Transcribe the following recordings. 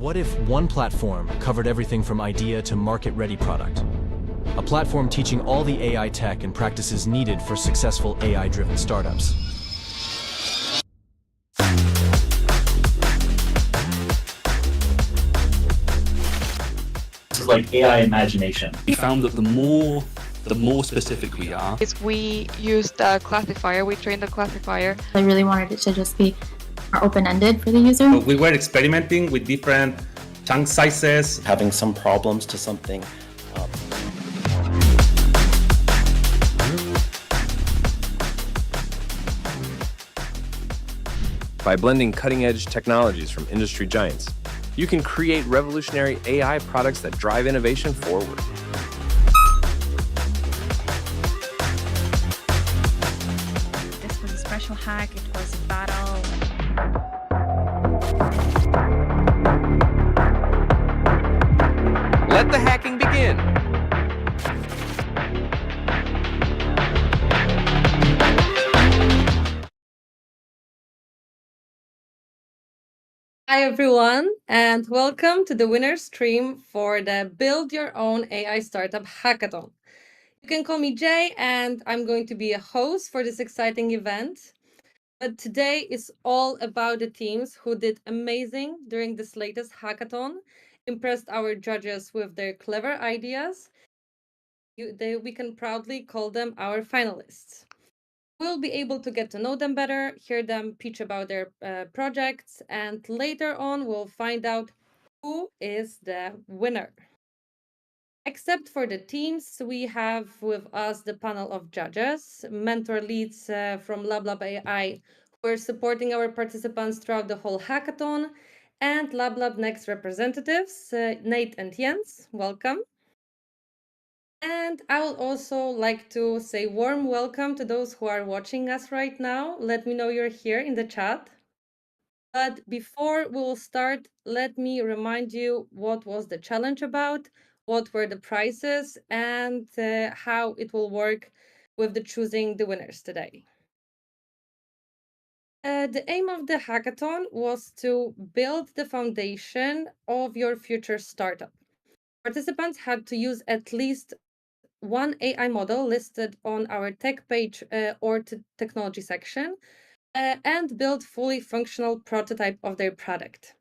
What if one platform covered everything from idea to market-ready product? A platform teaching all the AI tech and practices needed for successful AI-driven startups. This is like AI imagination. We found that the more specific we are. We used a classifier, we trained a classifier. I really wanted it to just be more open-ended for the user. We were experimenting with different chunk sizes, having some problems to something. By blending cutting-edge technologies from industry giants, you can create revolutionary AI products that drive innovation forward. This was a special hack, it was a battle. Let the hacking begin. Hi everyone, and welcome to the winner stream for the Build Your Own AI Startup Hackathon. You can call me Jay, and I'm going to be a host for this exciting event. But today is all about the teams who did amazing during this latest hackathon, impressed our judges with their clever ideas. We can proudly call them our finalists. We'll be able to get to know them better, hear them pitch about their projects, and later on we'll find out who is the winner. Except for the teams, we have with us the panel of judges, mentor leads from LabLab AI, who are supporting our participants throughout the whole hackathon, and LabLab Next representatives, Nate and Jens. Welcome. And I would also like to say warm welcome to those who are watching us right now. Let me know you're here in the chat. But before we'll start, let me remind you what was the challenge about, what were the prizes, and how it will work with the choosing the winners today. The aim of the hackathon was to build the foundation of your future startup. Participants had to use at least one AI model listed on our tech page or technology section and build fully functional prototype of their product.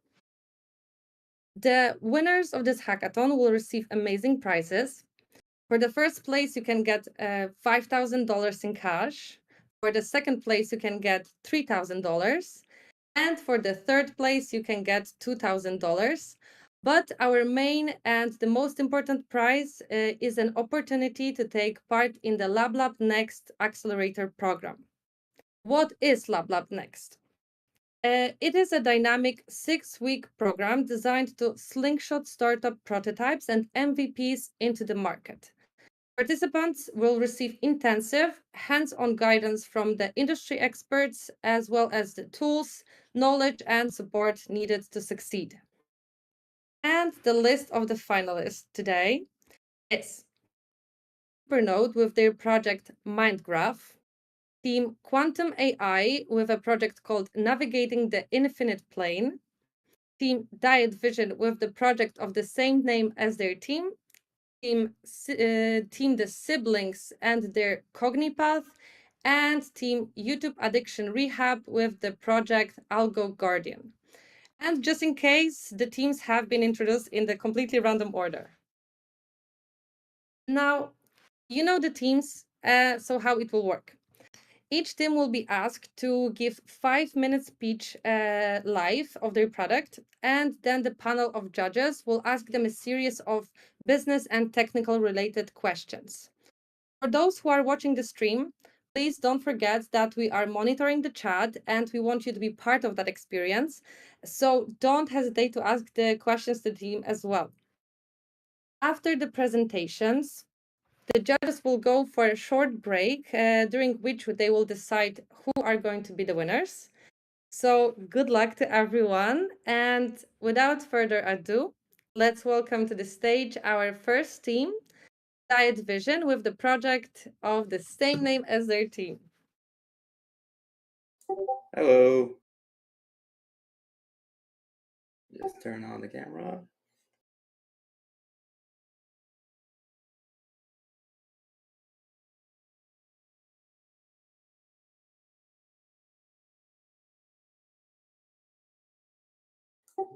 The winners of this hackathon will receive amazing prizes. For the first place, you can get $5,000 in cash. For the second place, you can get $3,000. And for the third place, you can get $2,000. But our main and the most important prize is an opportunity to take part in the LabLab Next Accelerator program. What is LabLab Next? It is a dynamic 6-week program designed to slingshot startup prototypes and MVPs into the market. Participants will receive intensive, hands-on guidance from the industry experts, as well as the tools, knowledge, and support needed to succeed. And the list of the finalists today is Supernode with their project MindGraph, Team Quantum AI with a project called Navigating the Infinite Plane, Team Diet Vision with the project of the same name as their team, Team The Siblings and their Cognipath, and Team YouTube Addiction Rehab with the project Algo Guardian. And just in case, the teams have been introduced in the completely random order. Now, you know the teams, so how it will work. Each team will be asked to give 5-minute speech live of their product, and then the panel of judges will ask them a series of business and technical related questions. For those who are watching the stream, please don't forget that we are monitoring the chat and we want you to be part of that experience. So don't hesitate to ask the questions to the team as well. After the presentations, the judges will go for a short break during which they will decide who are going to be the winners. So good luck to everyone. And without further ado, let's welcome to the stage our first team, Diet Vision, with the project of the same name as their team. Hello. Just turn on the camera.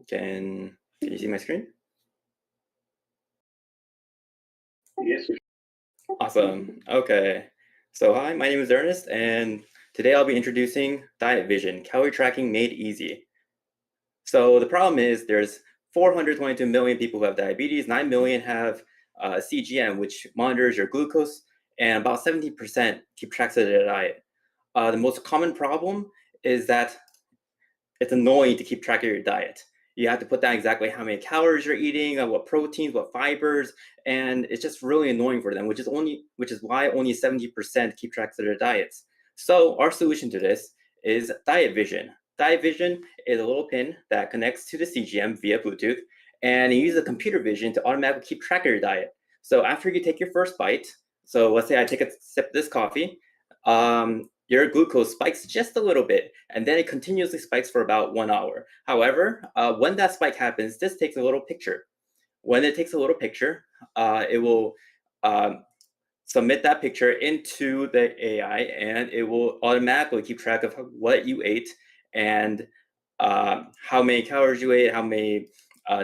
Can you see my screen? Yes. Awesome. Okay. So hi, my name is Ernest, and today I'll be introducing Diet Vision, calorie tracking made easy. So the problem is there's 422 million people who have diabetes, 9 million have CGM, which monitors your glucose, and about 70% keep tracks of their diet. The most common problem is that it's annoying to keep track of your diet. You have to put down exactly how many calories you're eating, what proteins, what fibers, and it's just really annoying for them, which is why only 70% keep tracks of their diets. So our solution to this is Diet Vision. Diet Vision is a little pin that connects to the CGM via Bluetooth, and it uses a computer vision to automatically keep track of your diet. So after you take your first bite, so let's say I take a sip of this coffee, your glucose spikes just a little bit, and then it continuously spikes for about 1 hour. However, when that spike happens, this takes a little picture. When it takes a little picture, it will submit that picture into the AI, and it will automatically keep track of what you ate and how many calories you ate, how many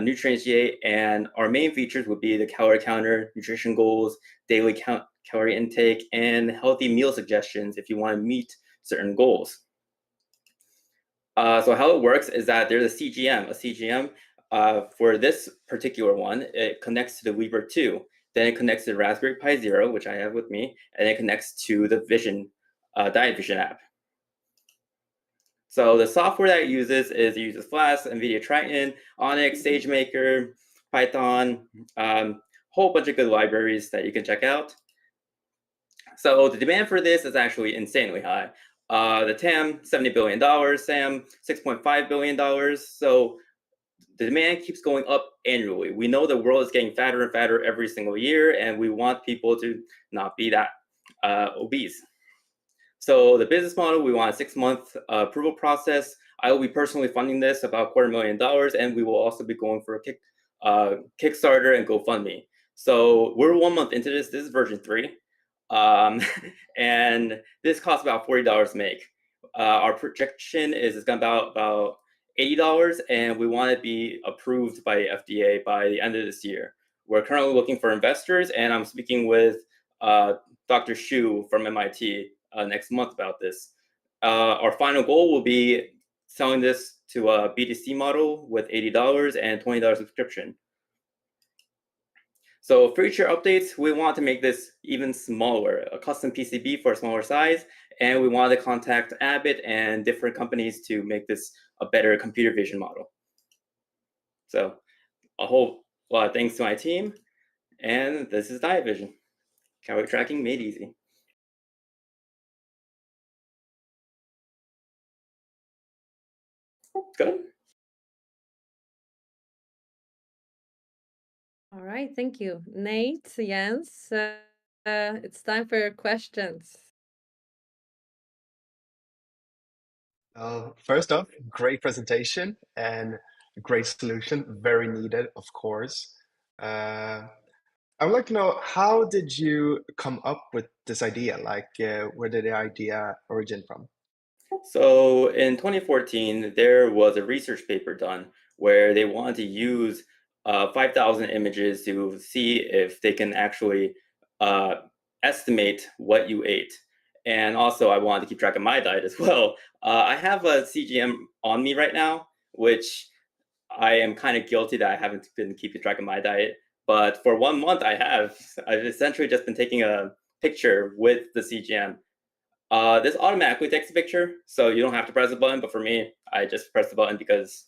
nutrients you ate, and our main features would be the calorie counter, nutrition goals, daily calorie intake, and healthy meal suggestions if you want to meet certain goals. So how it works is that there's a CGM. A CGM for this particular one, it connects to the Weaver 2. Then it connects to the Raspberry Pi Zero, which I have with me, and it connects to the Vision Diet Vision app. So the software that it uses Flask, NVIDIA Triton, Onyx, SageMaker, Python, whole bunch of good libraries that you can check out. So the demand for this is actually insanely high. The TAM, $70 billion, SAM, $6.5 billion. So the demand keeps going up annually. We know the world is getting fatter and fatter every single year, and we want people to not be that obese. So the business model, we want a 6-month approval process. I will be personally funding this about $250,000, and we will also be going for a Kickstarter and GoFundMe. So we're 1 month into this. This is version 3. And this costs about $40 to make. Our projection is it's going to be about $80, and we want to be approved by FDA by the end of this year. We're currently looking for investors, and I'm speaking with Dr. Shu from MIT next month about this. Our final goal will be selling this to a B2C model with $80 and $20 subscription. So future updates, we want to make this even smaller, a custom PCB for a smaller size, and we want to contact Abbott and different companies to make this a better computer vision model. So a whole lot of thanks to my team, and this is Diet Vision, calorie tracking made easy. Good. All right, thank you. Nate, Jens, it's time for your questions. First off, great presentation and a great solution, very needed, of course. I would like to know, how did you come up with this idea? Like, where did the idea origin from? So in 2014, there was a research paper done where they wanted to use 5,000 images to see if they can actually estimate what you ate. And also, I wanted to keep track of my diet as well. I have a CGM on me right now, which I am kind of guilty that I haven't been keeping track of my diet. But for 1 month, I've essentially just been taking a picture with the CGM. This automatically takes a picture, so you don't have to press a button, but for me, I just press the button because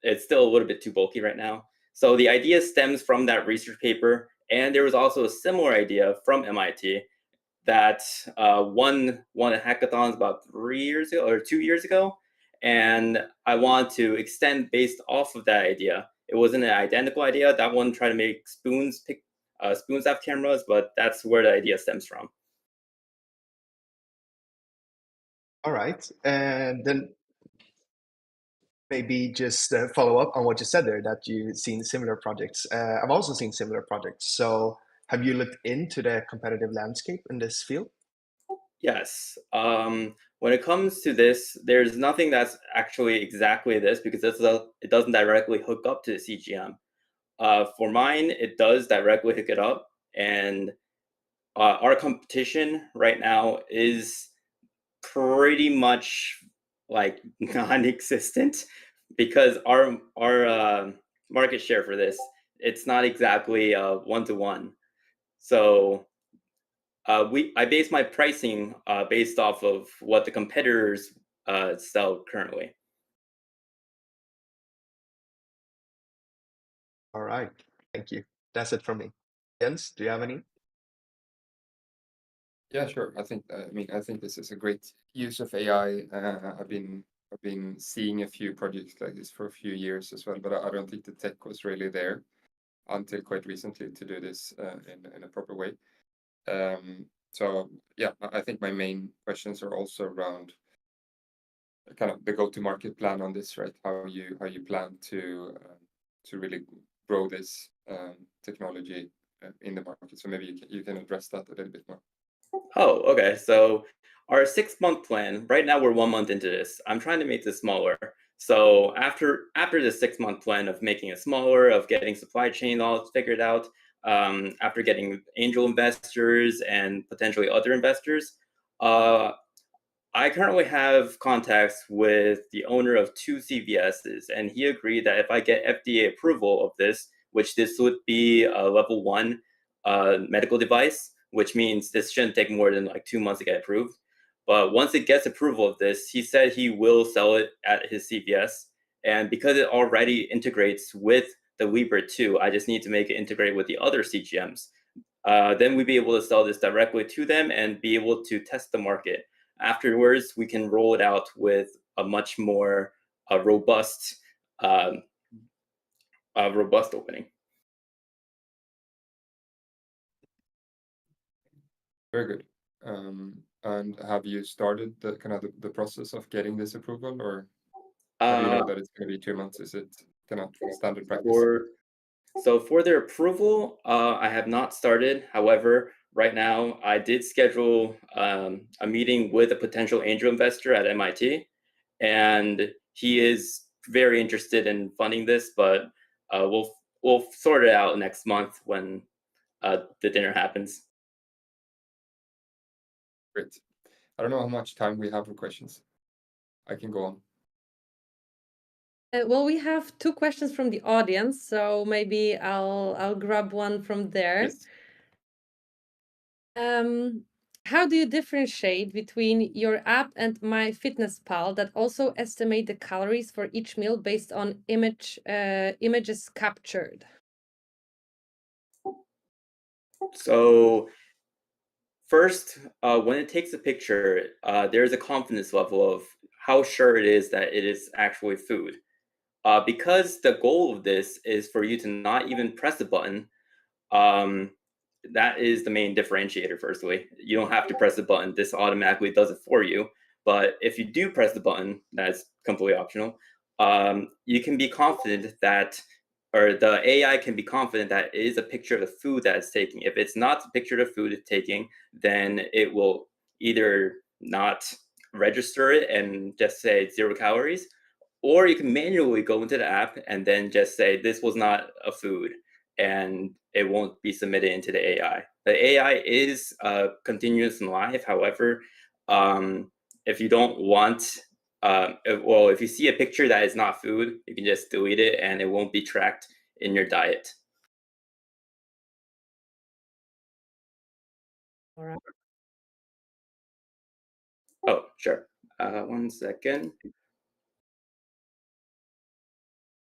it's still a little bit too bulky right now. So the idea stems from that research paper, and there was also a similar idea from MIT that won a hackathon about 3 years ago or 2 years ago, and I want to extend based off of that idea. It wasn't an identical idea. That one tried to make spoons have cameras, but that's where the idea stems from. All right, and then maybe just follow up on what you said there, that you've seen similar projects. I've also seen similar projects. So have you looked into the competitive landscape in this field? Yes. When it comes to this, there's nothing that's actually exactly this because it doesn't directly hook up to the CGM. For mine, it does directly hook it up, and our competition right now is pretty much like non-existent because our market share for this, it's not exactly 1-to-1. So I base my pricing based off of what the competitors sell currently. All right. Thank you. That's it from me. Jens, do you have any? Yeah, sure. I think this is a great use of AI. I've been seeing a few projects like this for a few years as well, but I don't think the tech was really there until quite recently to do this in a proper way. So yeah, I think my main questions are also around kind of the go-to-market plan on this, right? How you plan to really grow this technology in the market. So maybe you can address that a little bit more. Oh, okay. So our 6-month plan, right now we're 1 month into this. I'm trying to make this smaller. So after the 6-month plan of making it smaller, of getting supply chain all figured out, after getting angel investors and potentially other investors, I currently have contacts with the owner of 2 CVSs, and he agreed that if I get FDA approval of this, which this would be a level 1 medical device, which means this shouldn't take more than like 2 months to get approved. But once it gets approval of this, he said he will sell it at his CVS. And because it already integrates with the Libre 2, I just need to make it integrate with the other CGMs. Then we'd be able to sell this directly to them and be able to test the market. Afterwards, we can roll it out with a much more robust opening. Very good. And have you started the kind of the process of getting this approval, or how do you know that it's going to be 2 months? Is it kind of standard practice? For their approval, I have not started. However, right now I did schedule a meeting with a potential angel investor at MIT, and he is very interested in funding this. But we'll sort it out next month when the dinner happens. Great. I don't know how much time we have for questions. I can go on. Well, we have 2 questions from the audience, so maybe I'll grab one from there. Yes. How do you differentiate between your app and MyFitnessPal that also estimate the calories for each meal based on images captured? So first, when it takes a picture, there's a confidence level of how sure it is that it is actually food. Because the goal of this is for you to not even press a button, that is the main differentiator, firstly. You don't have to press the button. This automatically does it for you. But if you do press the button, that's completely optional, you can be confident that, or the AI can be confident that it is a picture of the food that it's taking. If it's not a picture of the food it's taking, then it will either not register it and just say 0 calories, or you can manually go into the app and then just say this was not a food, and it won't be submitted into the AI. The AI is continuous and live. However, if you don't want, if you see a picture that is not food, you can just delete it and it won't be tracked in your diet. All right. Oh, sure. 1 second.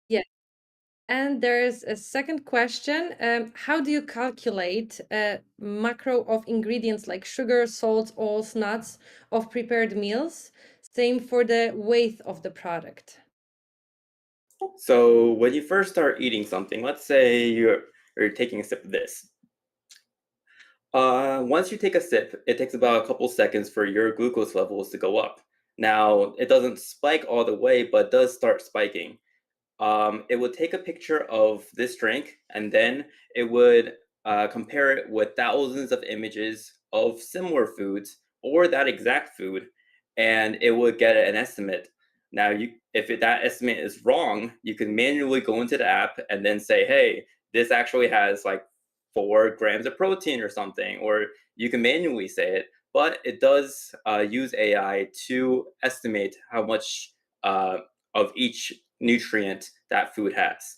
Yeah. And there's a second question. How do you calculate a macro of ingredients like sugar, salt, oils, nuts of prepared meals? Same for the weight of the product. So when you first start eating something, let's say you're taking a sip of this. Once you take a sip, it takes about a couple seconds for your glucose levels to go up. Now, it doesn't spike all the way, but does start spiking. It would take a picture of this drink, and then it would compare it with thousands of images of similar foods or that exact food, and it would get an estimate. Now, if that estimate is wrong, you can manually go into the app and then say, hey, this actually has like 4 grams of protein or something, or you can manually say it, but it does use AI to estimate how much of each nutrient that food has.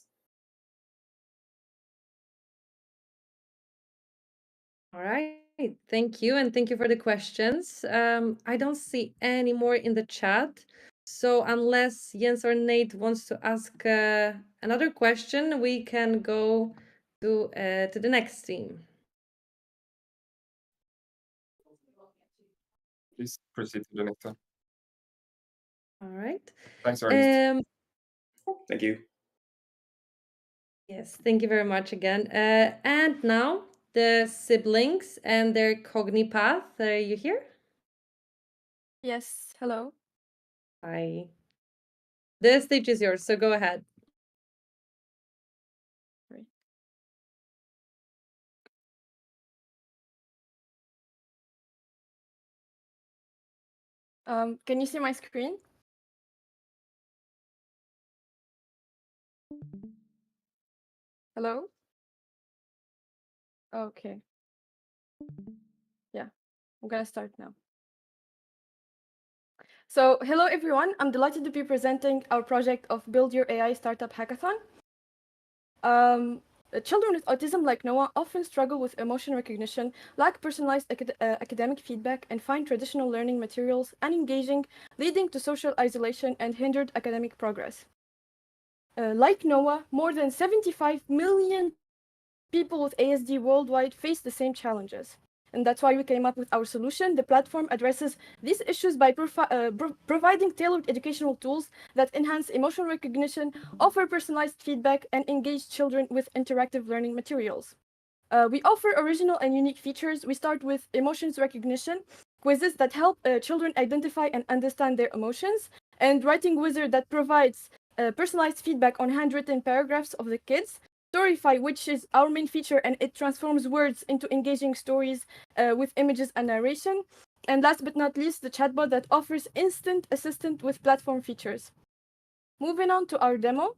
All right, thank you, and thank you for the questions. I don't see any more in the chat, so unless Jens or Nate wants to ask another question, we can go to the next team. Please proceed to the next one. All right. Thanks, Ernest. Thank you. Yes, thank you very much again. And now the siblings and their cognipath. Are you here? Yes, hello. Hi. The stage is yours, so go ahead. Can you see my screen? Hello? Okay. Yeah, I'm gonna start now. So, hello everyone. I'm delighted to be presenting our project of Build Your AI Startup Hackathon. Children with autism like Noah often struggle with emotion recognition, lack personalized academic feedback, and find traditional learning materials unengaging, leading to social isolation and hindered academic progress. Like Noah, more than 75 million people with ASD worldwide face the same challenges. And that's why we came up with our solution. The platform addresses these issues by providing tailored educational tools that enhance emotional recognition, offer personalized feedback, and engage children with interactive learning materials. We offer original and unique features. We start with emotions recognition, quizzes that help children identify and understand their emotions, and writing wizard that provides personalized feedback on handwritten paragraphs of the kids. Storyfy, which is our main feature, and it transforms words into engaging stories with images and narration. And last but not least, the chatbot that offers instant assistant with platform features. Moving on to our demo.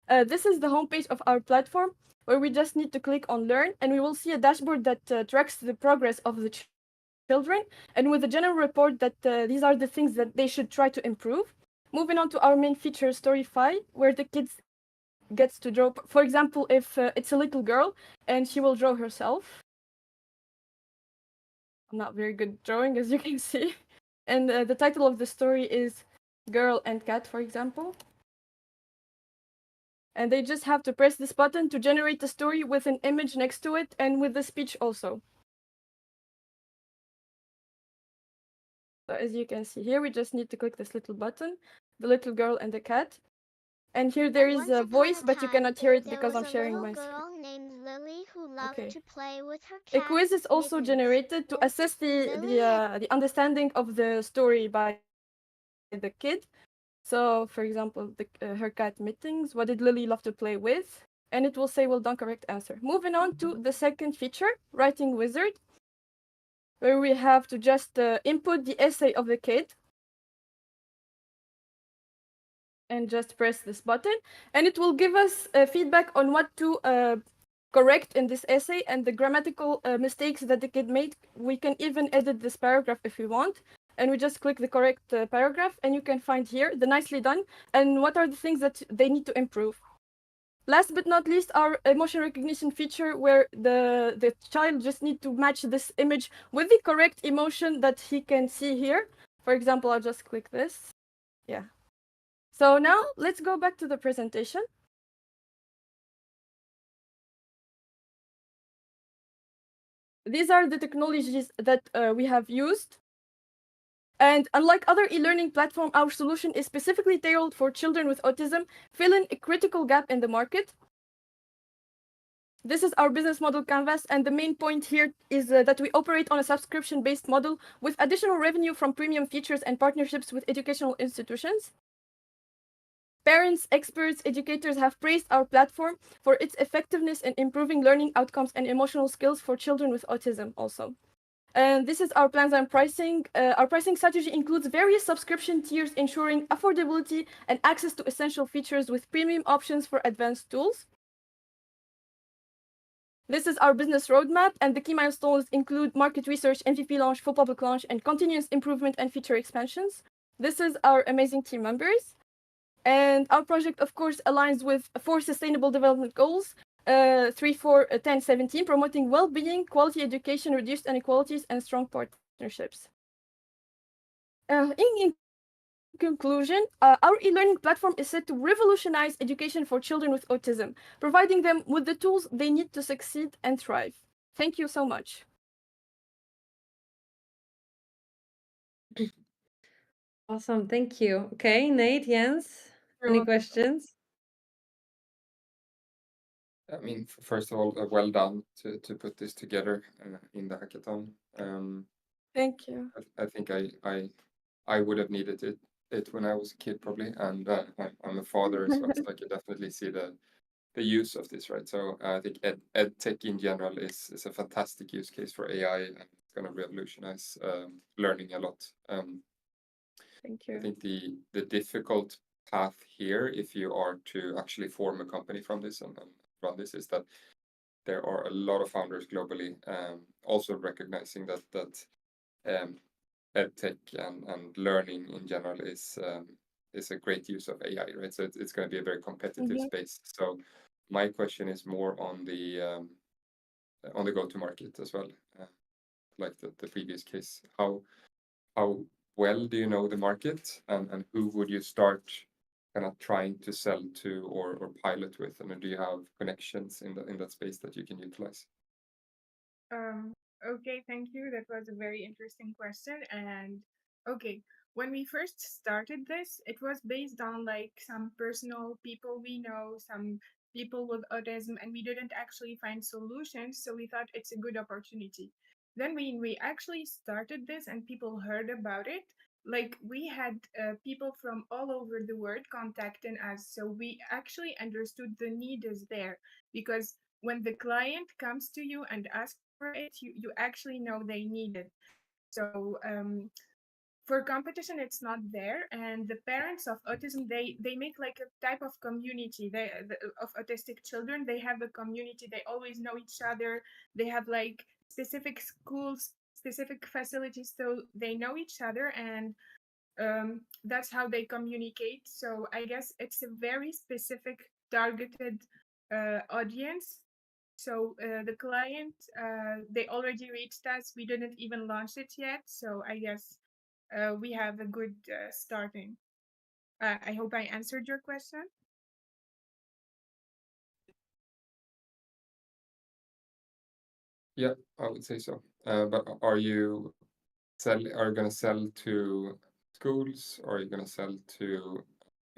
This is the homepage of our platform, where we just need to click on Learn, and we will see a dashboard that tracks the progress of the children, and with a general report that these are the things that they should try to improve. Moving on to our main feature, Storyfy, where the kids gets to draw. For example, if it's a little girl and she will draw herself. I'm not very good at drawing, as you can see. And the title of the story is Girl and Cat, for example. And they just have to press this button to generate the story with an image next to it and with the speech also. So as you can see here, we just need to click this little button, the little girl and the cat. And here there is a voice, but you cannot hear it because I'm sharing my screen. Okay. A quiz is also generated to assess the understanding of the story by the kid. So, for example, her cat Mittens, what did Lily love to play with? And it will say, well done, correct answer. Moving on to the second feature, Writing Wizard, where we have to just input the essay of the kid. And just press this button, and it will give us feedback on what to correct in this essay and the grammatical mistakes that the kid made. We can even edit this paragraph if we want, and we just click the correct paragraph, and you can find here the nicely done and what are the things that they need to improve. Last but not least, our emotion recognition feature, where the child just need to match this image with the correct emotion that he can see here. For example, I'll just click this. Yeah. So now let's go back to the presentation. These are the technologies that we have used. And unlike other e-learning platforms, our solution is specifically tailored for children with autism, filling a critical gap in the market. This is our business model canvas, and the main point here is that we operate on a subscription-based model with additional revenue from premium features and partnerships with educational institutions. Parents, experts, educators have praised our platform for its effectiveness in improving learning outcomes and emotional skills for children with autism also. And this is our plans and pricing. Our pricing strategy includes various subscription tiers, ensuring affordability and access to essential features with premium options for advanced tools. This is our business roadmap, and the key milestones include market research, MVP launch, full public launch, and continuous improvement and feature expansions. This is our amazing team members. And our project, of course, aligns with 4 sustainable development goals, 3, 4, 10, 17, promoting well-being, quality education, reduced inequalities, and strong partnerships. In conclusion, our e-learning platform is set to revolutionize education for children with autism, providing them with the tools they need to succeed and thrive. Thank you so much. Awesome, thank you. Okay, Nate, Jens, any questions? I mean, first of all, well done to put this together in the hackathon. Thank you. I think I would have needed it when I was a kid probably, and I'm a father as well, so I can definitely see the use of this, right? So I think ed tech in general is a fantastic use case for AI, and it's going to revolutionize learning a lot. Thank you. I think the difficult path here, if you are to actually form a company from this and run this, is that there are a lot of founders globally also recognizing that edtech and learning in general is a great use of AI, right? So it's going to be a very competitive space. So my question is more on the go-to-market as well, like the previous case. How well do you know the market, and who would you start kind of trying to sell to or pilot with, and do you have connections in that space that you can utilize? Okay, thank you. That was a very interesting question. And okay, when we first started this, it was based on like some personal people we know, some people with autism, and we didn't actually find solutions. So we thought it's a good opportunity. Then when we actually started this and people heard about it, like we had people from all over the world contacting us. So we actually understood the need is there, because when the client comes to you and asks for it, you actually know they need it. So for competition, it's not there. And the parents of autism, they make like a type of community. Of autistic children, they have a community. They always know each other. They have like specific schools, specific facilities, so they know each other, and that's how they communicate. So I guess it's a very specific targeted audience. So the client, they already reached us. We didn't even launch it yet. So I guess we have a good starting. I hope I answered your question. Yeah, I would say so. But are you going to sell to schools, or are you going to sell to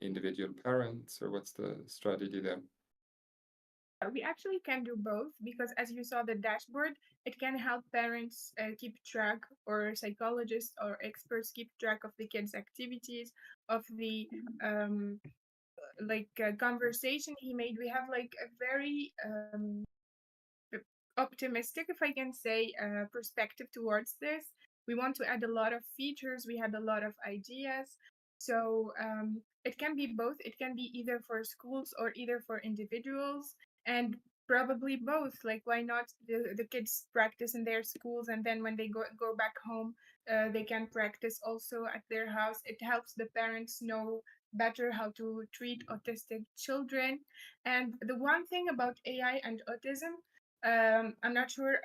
individual parents, or what's the strategy there? We actually can do both, because as you saw the dashboard, it can help parents keep track, or psychologists or experts keep track of the kids' activities, of the conversation he made. We have like a very optimistic, if I can say, perspective towards this. We want to add a lot of features. We had a lot of ideas. So it can be both. It can be either for schools or either for individuals, and probably both. Like, why not the kids practice in their schools, and then when they go back home, they can practice also at their house. It helps the parents know better how to treat autistic children. And the one thing about AI and autism, I'm not sure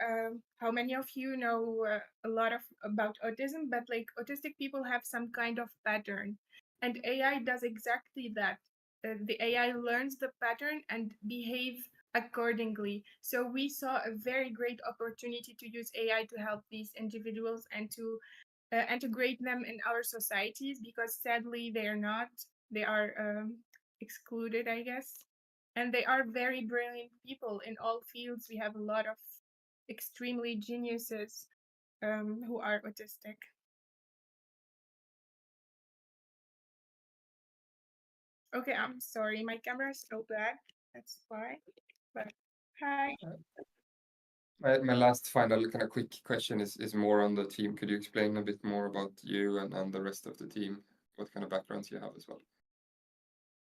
how many of you know a lot about autism, but like autistic people have some kind of pattern, and AI does exactly that. The AI learns the pattern and behave accordingly. So we saw a very great opportunity to use AI to help these individuals and to integrate them in our societies, because sadly they are not. They are excluded, I guess. And they are very brilliant people in all fields. We have a lot of extremely geniuses who are autistic. Okay, I'm sorry, my camera is so bad. That's why. But hi. My last final kind of quick question is more on the team. Could you explain a bit more about you and the rest of the team? What kind of backgrounds you have as well?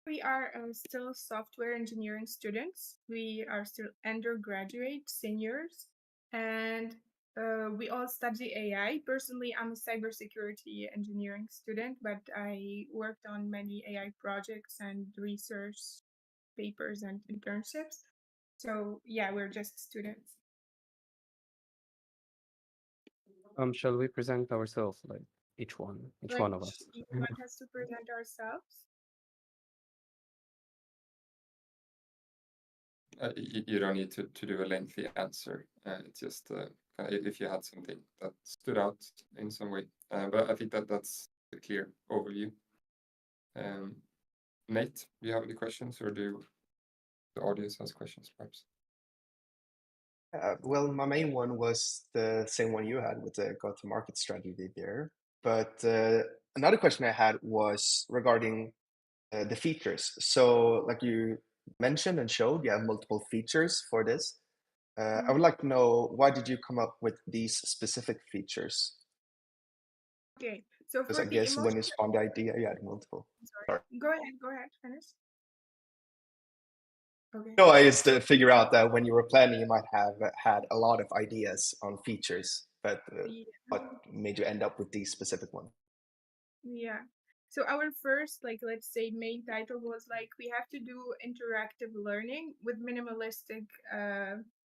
We are still software engineering students. We are still undergraduate seniors, and we all study AI. Personally, I'm a cybersecurity engineering student, but I worked on many AI projects and research papers and internships. So yeah, we're just students. Shall we present ourselves, like each one of us? You want us to present ourselves? You don't need to do a lengthy answer. It's just if you had something that stood out in some way. But I think that's a clear overview. Nate, do you have any questions, or do the audience has questions, perhaps? Well, my main one was the same one you had with the go-to-market strategy there. But another question I had was regarding the features. So, like you mentioned and showed, you have multiple features for this. I would like to know, why did you come up with these specific features? Okay, so Because for I the guess when you emotional, spawned the idea, you had multiple. Sorry. go ahead, finish. Okay. No, I used to figure out that when you were planning, you might have had a lot of ideas on features, but what made you end up with these specific ones? Yeah. So our first, like, let's say main title was like, we have to do interactive learning with minimalistic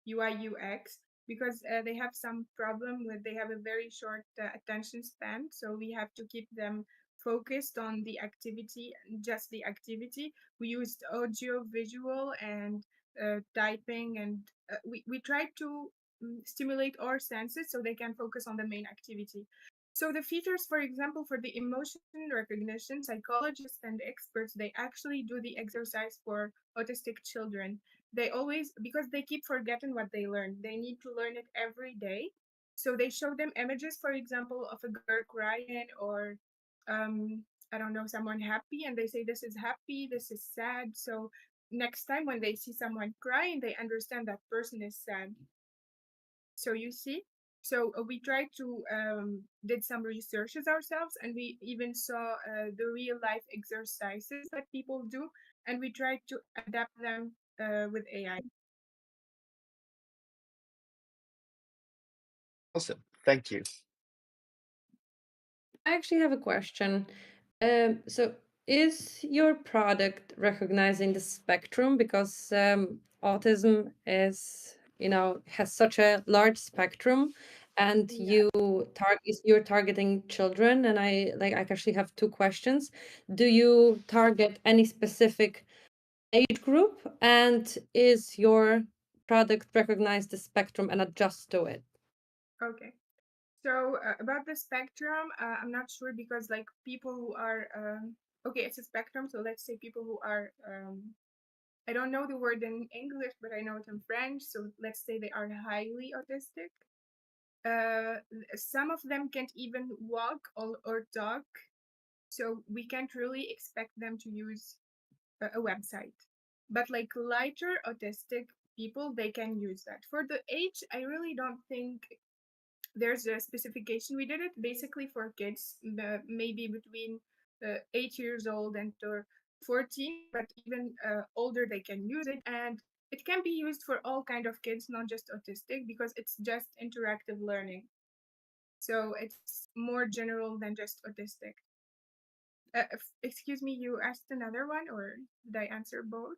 UI UX, because they have some problem with, they have a very short attention span. So we have to keep them focused on the activity, just the activity. We used audio, visual, and typing, and we tried to stimulate our senses so they can focus on the main activity. So the features, for example, for the emotion recognition, psychologists and experts, they actually do the exercise for autistic children. They always, because they keep forgetting what they learn, they need to learn it every day. So they show them images, for example, of a girl crying, or I don't know, someone happy, and they say, this is happy, this is sad. So next time when they see someone crying, they understand that person is sad. So you see, so we tried to did some researches ourselves, and we even saw the real life exercises that people do, and we tried to adapt them with AI. Awesome, thank you. I actually have a question. So is your product recognizing the spectrum? Because autism is, has such a large spectrum, and you're targeting children. And I actually have two questions. Do you target any specific age group? And is your product recognize the spectrum and adjust to it? Okay. So about the spectrum, I'm not sure, because like people who are okay, it's a spectrum. So let's say people who are I don't know the word in English, but I know it in French. So let's say they are highly autistic. Some of them can't even walk or talk. So we can't really expect them to use a website. But like lighter autistic people, they can use that. For the age, I really don't think there's a specification. We did it basically for kids, maybe between 8 years old and 14, but even older they can use it, and it can be used for all kind of kids, not just autistic, because it's just interactive learning. So it's more general than just autistic. Excuse me, you asked another one, or did I answer both?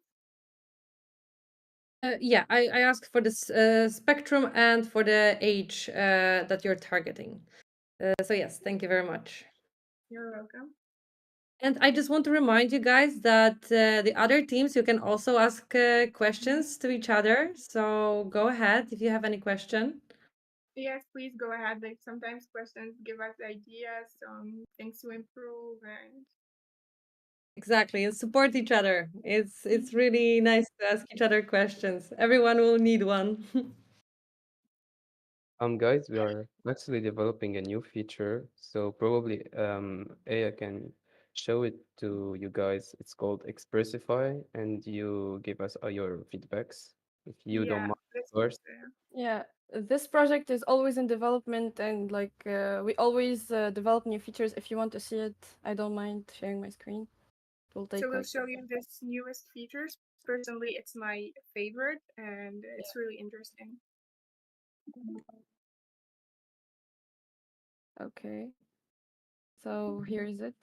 Yeah, I asked for this spectrum and for the age that you're targeting. So yes, thank you very much. You're welcome. And I just want to remind you guys that the other teams, you can also ask questions to each other. So go ahead if you have any question. Yes, please go ahead. Like sometimes questions give us ideas, things to improve, and Exactly, and support each other. It's really nice to ask each other questions. Everyone will need one. Guys, we are actually developing a new feature, so probably AI can show it to you guys. It's called Expressify, and you give us your feedbacks if you don't Yeah, mind that's first. Yeah, this project is always in development, and like we always develop new features. If you want to see it, I don't mind sharing my screen. It will So take we'll like show you this newest features. Personally, it's my favorite, and it's really interesting. okay. So here is it.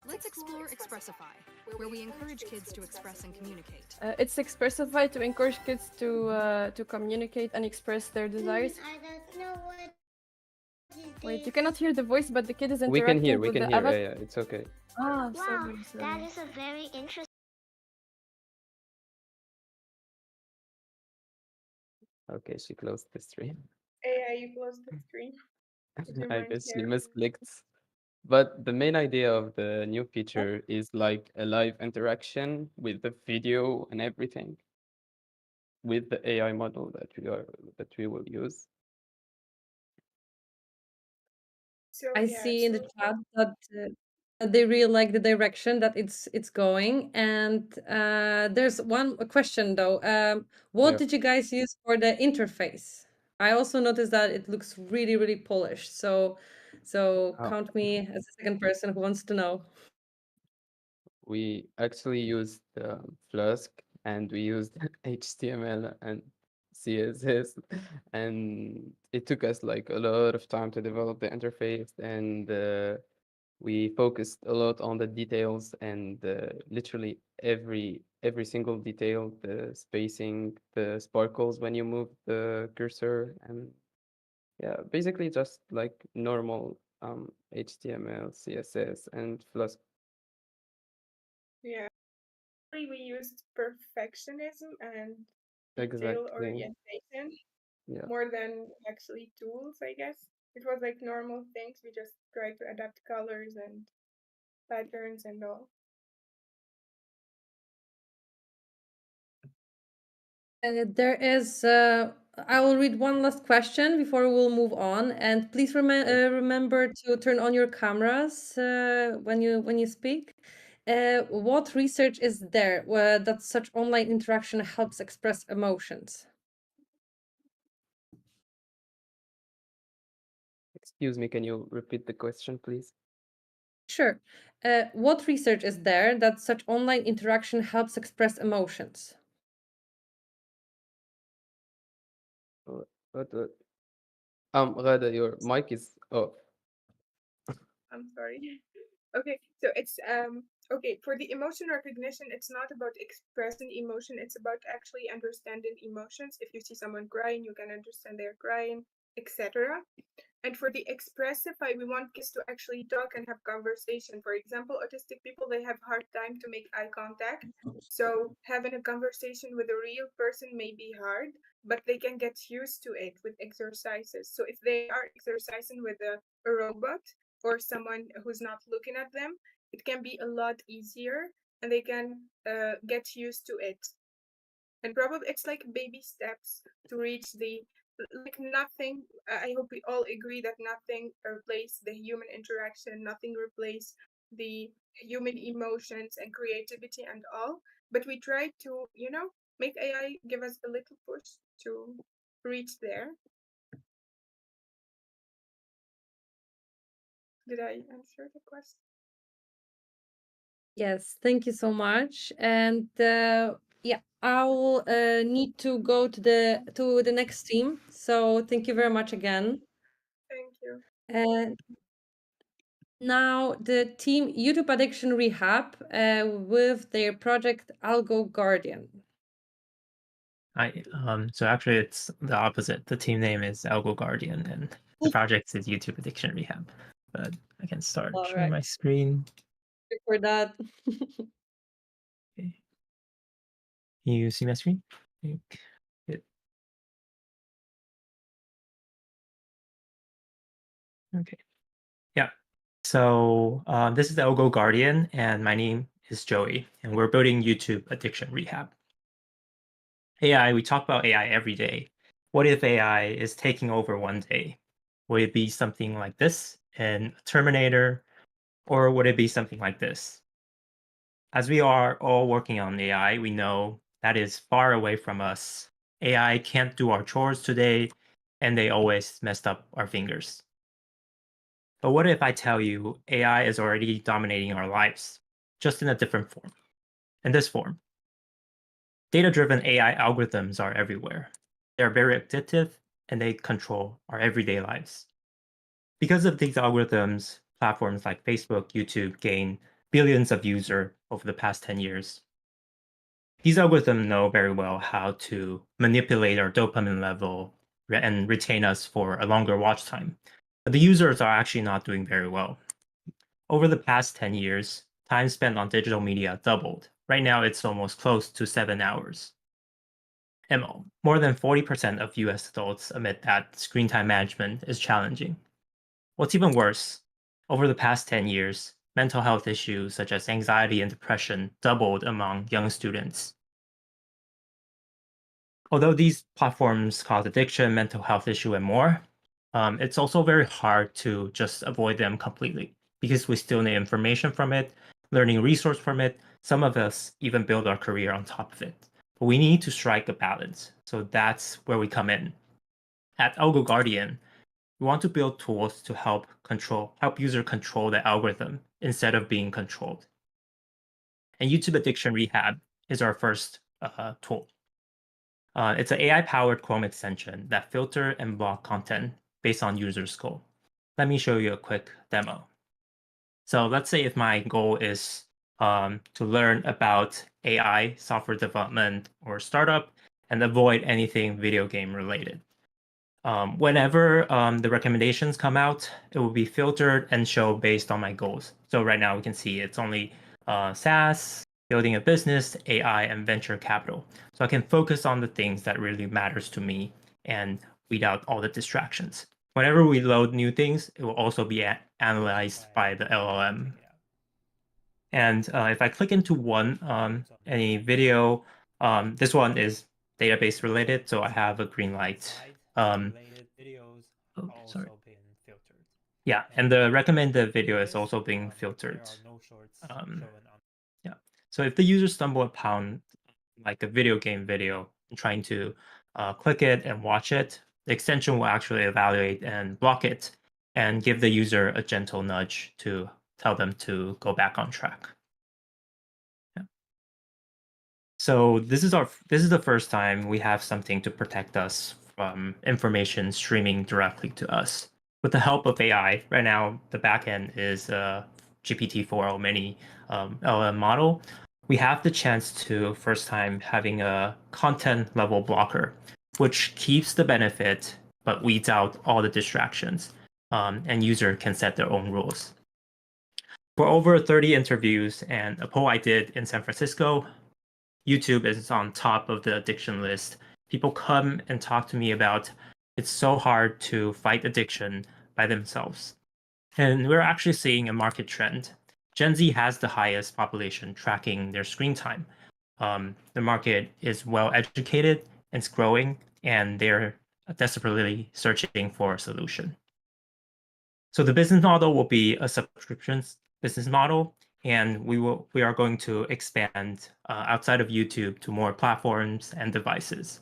Let's explore Expressify, where we encourage kids to express and communicate. It's Expressify to encourage kids to communicate and express their desires. I don't know what Wait, you cannot hear the voice, but the kid is We can interacting hear, with the avatar. yeah, it's okay. Ah, Wow, sorry, sorry. that is a very interesting. Okay, she closed the stream. Yeah, you closed the screen. Would you I mind guess she sharing? misclicked. But the main idea of the new feature is like a live interaction with the video and everything with the AI model that we will use. So I yeah, see in the so chat that they really like the direction that it's going. And there's one question though. What Yeah. did you guys use for the interface? I also noticed that it looks really, really polished. So Oh. count me as the second person who wants to know. We actually used Flask and we used HTML and CSS, and it took us like a lot of time to develop the interface, and we focused a lot on the details and literally every single detail, the spacing, the sparkles when you move the cursor, and yeah, basically just like normal HTML, CSS, and Flask. yeah, we used perfectionism and detail Exactly. orientation Yeah. more than actually tools, I guess. It was like normal things. We just tried to adapt colors and patterns and all. There is, I will read one last question before we'll move on. And please remember to turn on your cameras when you speak. What research is there that such online interaction helps express emotions? Excuse me, can you repeat the question, please? Sure. What research is there that such online interaction helps express emotions? What? Rada, your mic is off. I'm sorry. Okay, so it's okay, for the emotion recognition, it's not about expressing emotion, it's about actually understanding emotions. If you see someone crying, you can understand they're crying, etc. And for the expressify, we want kids to actually talk and have conversation. For example, autistic people, they have hard time to make eye contact. So having a conversation with a real person may be hard, but they can get used to it with exercises. So if they are exercising with a robot or someone who's not looking at them, it can be a lot easier and they can get used to it. And probably it's like baby steps to reach the like nothing. I hope we all agree that nothing replaces the human interaction, nothing replaces the human emotions and creativity and all. But we try to, make AI give us a little push to reach there. Did I answer the question? Yes, thank you so much. And yeah, I'll need to go to the next team. So thank you very much again. Thank you. And now the team YouTube Addiction Rehab with their project Algo Guardian. So actually it's the opposite. The team name is Algo Guardian and the project is YouTube Addiction Rehab. But I can start All sharing right. my screen. For that. Okay. You see my screen? Good. Okay. Yeah. So this is the Algo Guardian, and my name is Joey, and we're building YouTube addiction rehab. AI, we talk about AI every day. What if AI is taking over one day? Would it be something like this in Terminator, or would it be something like this? As we are all working on AI, we know that is far away from us. AI can't do our chores today, and they always messed up our fingers. But what if I tell you AI is already dominating our lives, just in a different form? In this form, data-driven AI algorithms are everywhere. They're very addictive, and they control our everyday lives. Because of these algorithms, platforms like Facebook, YouTube gain billions of users over the past 10 years. These algorithms know very well how to manipulate our dopamine level and retain us for a longer watch time. But the users are actually not doing very well. Over the past 10 years, time spent on digital media doubled. Right now, it's almost close to 7 hours. And more than 40% of US adults admit that screen time management is challenging. What's even worse, over the past 10 years, mental health issues such as anxiety and depression doubled among young students. Although these platforms cause addiction, mental health issue, and more, it's also very hard to just avoid them completely because we still need information from it, learning resource from it. Some of us even build our career on top of it. But we need to strike a balance. So that's where we come in. At Algo Guardian, we want to build tools to help user control the algorithm instead of being controlled. And YouTube Addiction Rehab is our first tool. It's an AI-powered Chrome extension that filter and block content based on user's goal. Let me show you a quick demo. So let's say if my goal is to learn about AI, software development, or startup, and avoid anything video game related. Whenever the recommendations come out, it will be filtered and show based on my goals. So right now we can see it's only SaaS, building a business, AI, and venture capital. So I can focus on the things that really matters to me and weed out all the distractions. Whenever we load new things, it will also be analyzed by the LLM. And if I click into any video, this one is database related, so I have a green light. Sorry. Yeah, and the recommended video is also being filtered. Yeah. So if the user stumble upon like a video game video and trying to click it and watch it, the extension will actually evaluate and block it and give the user a gentle nudge to tell them to go back on track. Yeah. So this is the first time we have something to protect us from information streaming directly to us. With the help of AI, right now the backend is GPT-4o mini LLM model. We have the chance to first time having a content level blocker, which keeps the benefit but weeds out all the distractions, and user can set their own rules. For over 30 interviews and a poll I did in San Francisco, YouTube is on top of the addiction list. People come and talk to me about it's so hard to fight addiction by themselves. And we're actually seeing a market trend. Gen Z has the highest population tracking their screen time. The market is well educated, it's growing, and they're desperately searching for a solution. So the business model will be a subscriptions business model, and we are going to expand outside of YouTube to more platforms and devices.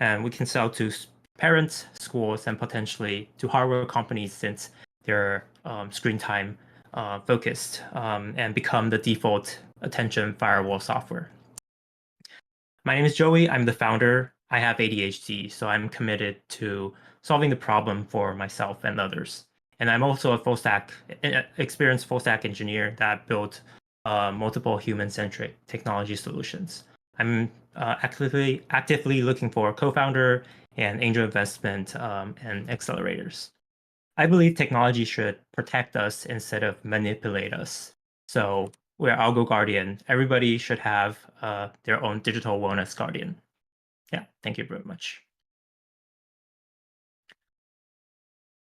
And we can sell to parents, schools, and potentially to hardware companies since they're screen time focused and become the default attention firewall software. My name is Joey. I'm the founder. I have ADHD, so I'm committed to solving the problem for myself and others. And I'm also a experienced full stack engineer that built multiple human-centric technology solutions. I'm actively looking for a co-founder and angel investment and accelerators. I believe technology should protect us instead of manipulate us. So we're Algo Guardian. Everybody should have their own digital wellness guardian. Yeah, thank you very much.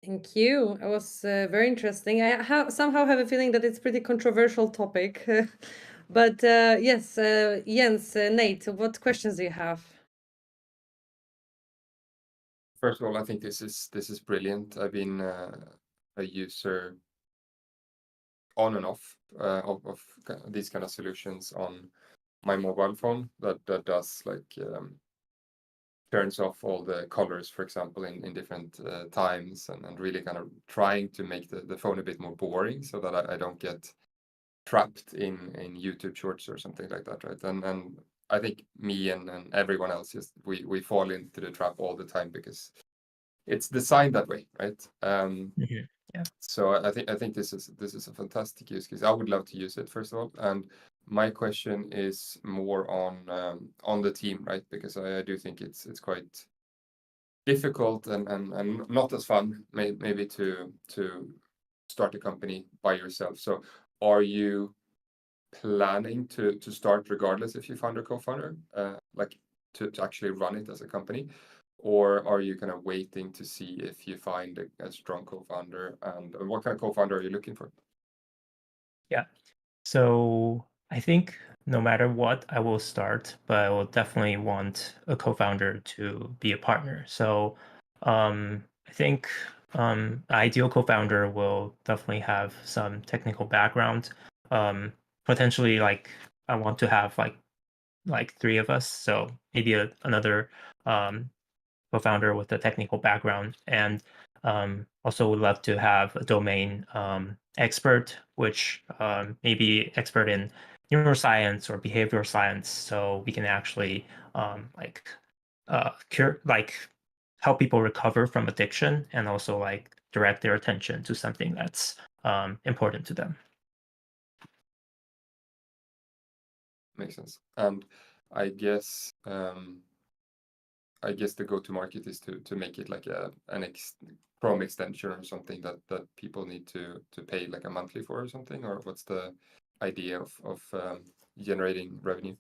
Thank you. It was very interesting. I somehow have a feeling that it's a pretty controversial topic. But yes, Jens, Nate, what questions do you have? First of all, I think this is brilliant. I've been a user on and off of these kind of solutions on my mobile phone that does like turns off all the colors, for example, in different times, and really kind of trying to make the phone a bit more boring so that I don't get trapped in YouTube shorts or something like that, right? And I think me and everyone else just we fall into the trap all the time because it's designed that way, right? Yeah. So I think this is a fantastic use case. I would love to use it, first of all. And my question is more on the team, right? Because I do think it's quite difficult and not as fun maybe to start a company by yourself. So are you planning to start regardless if you found a co-founder, like to actually run it as a company? Or are you kind of waiting to see if you find a strong co-founder? And what kind of co-founder are you looking for? Yeah. So I think no matter what, I will start, but I will definitely want a co-founder to be a partner. So I think ideal co-founder will definitely have some technical background. Potentially, like I want to have like three of us, so maybe another co-founder with a technical background, and also would love to have a domain expert, which maybe expert in neuroscience or behavioral science, so we can actually cure, like help people recover from addiction, and also like direct their attention to something that's important to them. Makes sense. And I guess the go-to-market is to make it like an Chrome extension or something that people need to pay like a monthly for or something, or what's the idea of generating revenue?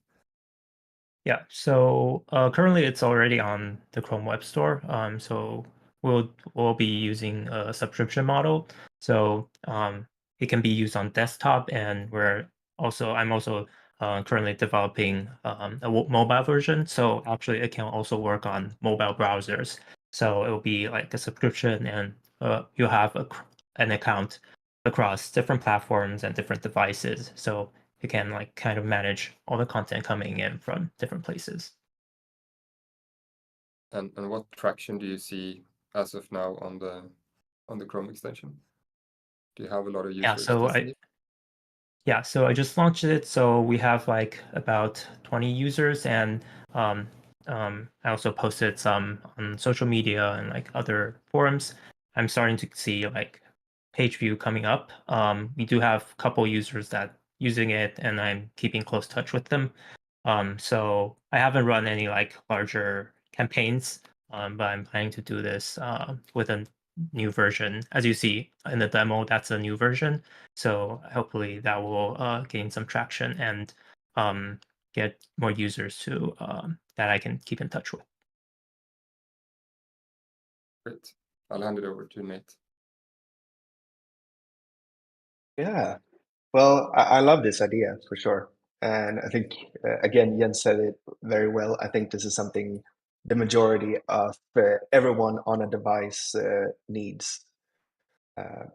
Yeah, so currently it's already on the Chrome Web Store. So we'll be using a subscription model. So it can be used on desktop, and I'm also currently developing a mobile version. So actually, it can also work on mobile browsers. So it will be like a subscription, and you'll have an account across different platforms and different devices. So you can like kind of manage all the content coming in from different places. And what traction do you see as of now on the Chrome extension? Do you have a lot of users testing it? Yeah, so I just launched it. So we have like about 20 users, and I also posted some on social media and like other forums. I'm starting to see like page view coming up. We do have a couple users that using it, and I'm keeping close touch with them. So I haven't run any like larger campaigns, but I'm planning to do this with a new version. As you see in the demo, that's a new version. So hopefully that will gain some traction and get more users to that I can keep in touch with. Great. I'll hand it over to Nate. Yeah. Well, I love this idea for sure. And I think, again, Jens said it very well. I think this is something the majority of everyone on a device needs. I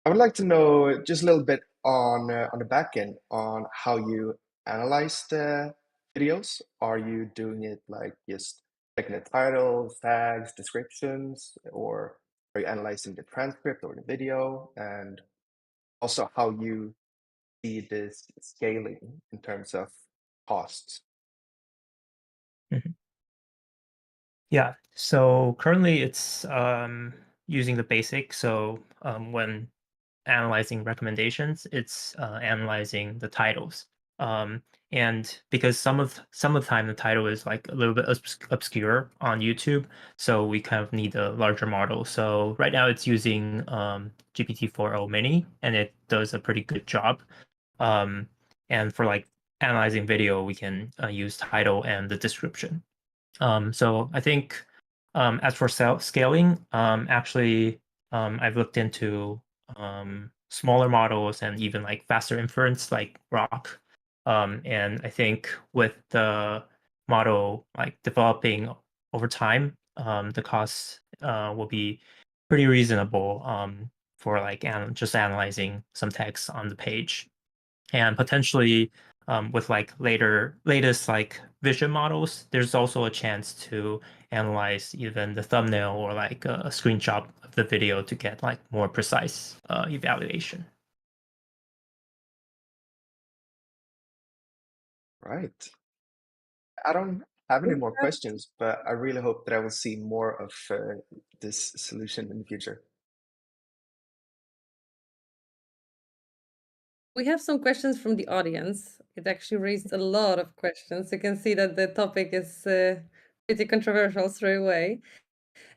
would like to know just a little bit on the back end on how you analyze the videos. Are you doing it like just checking the titles, tags, descriptions, or are you analyzing the transcript or the video? And also how you see this scaling in terms of costs. Mhm. Yeah, so currently it's using the basic. So when analyzing recommendations, it's analyzing the titles. And because some of the time the title is like a little bit obscure on YouTube, so we kind of need a larger model. So right now it's using GPT-4o Mini, and it does a pretty good job. And for like analyzing video, we can use title and the description. So I think as for scaling, actually I've looked into smaller models and even like faster inference like Rock. And I think with the model like developing over time, the costs will be pretty reasonable for like just analyzing some text on the page, and potentially with like latest like vision models, there's also a chance to analyze even the thumbnail or like a screenshot of the video to get like more precise evaluation. Right. I don't have any more questions, but I really hope that I will see more of this solution in the future. We have some questions from the audience. It actually raised a lot of questions. You can see that the topic is pretty controversial straight away.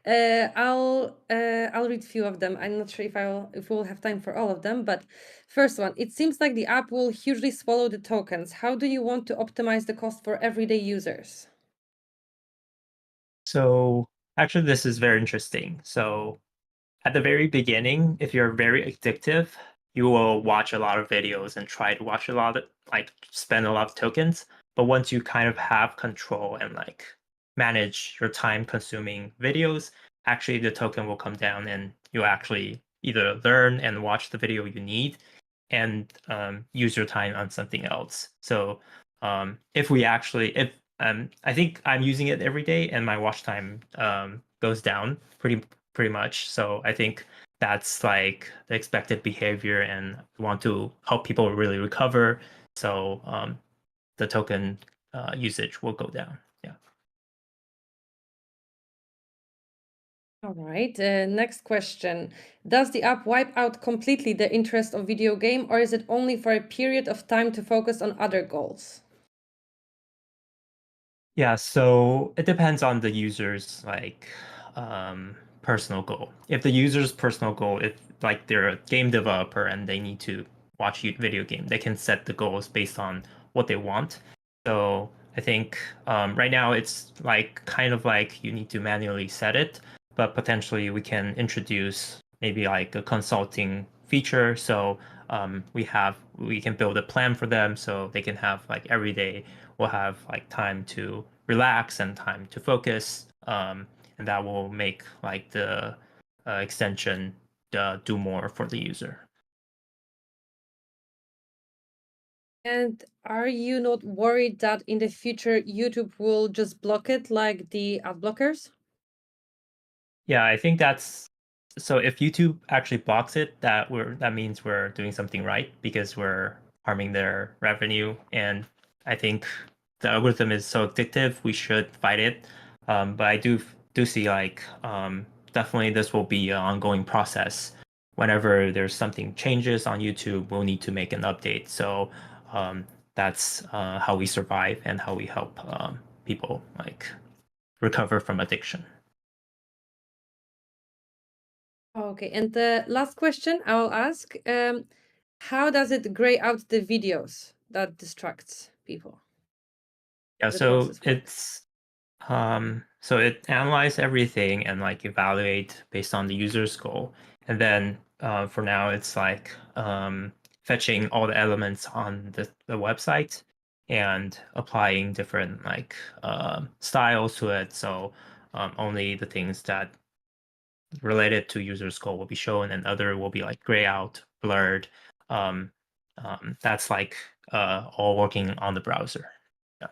I'll read a few of them. I'm not sure if we'll have time for all of them, but first one, it seems like the app will hugely swallow the tokens. How do you want to optimize the cost for everyday users? So actually, this is very interesting. So at the very beginning, if you're very addictive, you will watch a lot of videos and try to watch a lot of like spend a lot of tokens. But once you kind of have control and like manage your time consuming videos, actually the token will come down and you actually either learn and watch the video you need and use your time on something else. So if we actually, if I think I'm using it every day and my watch time goes down pretty much. So I think that's like the expected behavior, and we want to help people really recover. So the token usage will go down. Yeah. All right. Next question. Does the app wipe out completely the interest of video game, or is it only for a period of time to focus on other goals? Yeah, so it depends on the user's like personal goal. If the user's personal goal, if like they're a game developer and they need to watch a video game, they can set the goals based on what they want. So I think right now it's like kind of like you need to manually set it, but potentially we can introduce maybe like a consulting feature. So we can build a plan for them so they can have like every day will have like time to relax and time to focus, and that will make like the extension do more for the user. And are you not worried that in the future YouTube will just block it like the ad blockers? Yeah, I think that's so if YouTube actually blocks it, that means we're doing something right because we're harming their revenue. And I think the algorithm is so addictive, we should fight it. But I do see like definitely this will be an ongoing process. Whenever there's something changes on YouTube, we'll need to make an update. So that's how we survive and how we help people like recover from addiction. Okay, and the last question I will ask, how does it gray out the videos that distracts people? Yeah, The so process work. so it analyze everything and like evaluate based on the user's goal. And then for now it's like fetching all the elements on the website and applying different like styles to it. So only the things that related to user's goal will be shown and other will be like gray out, blurred. Um, that's like all working on the browser. Yeah.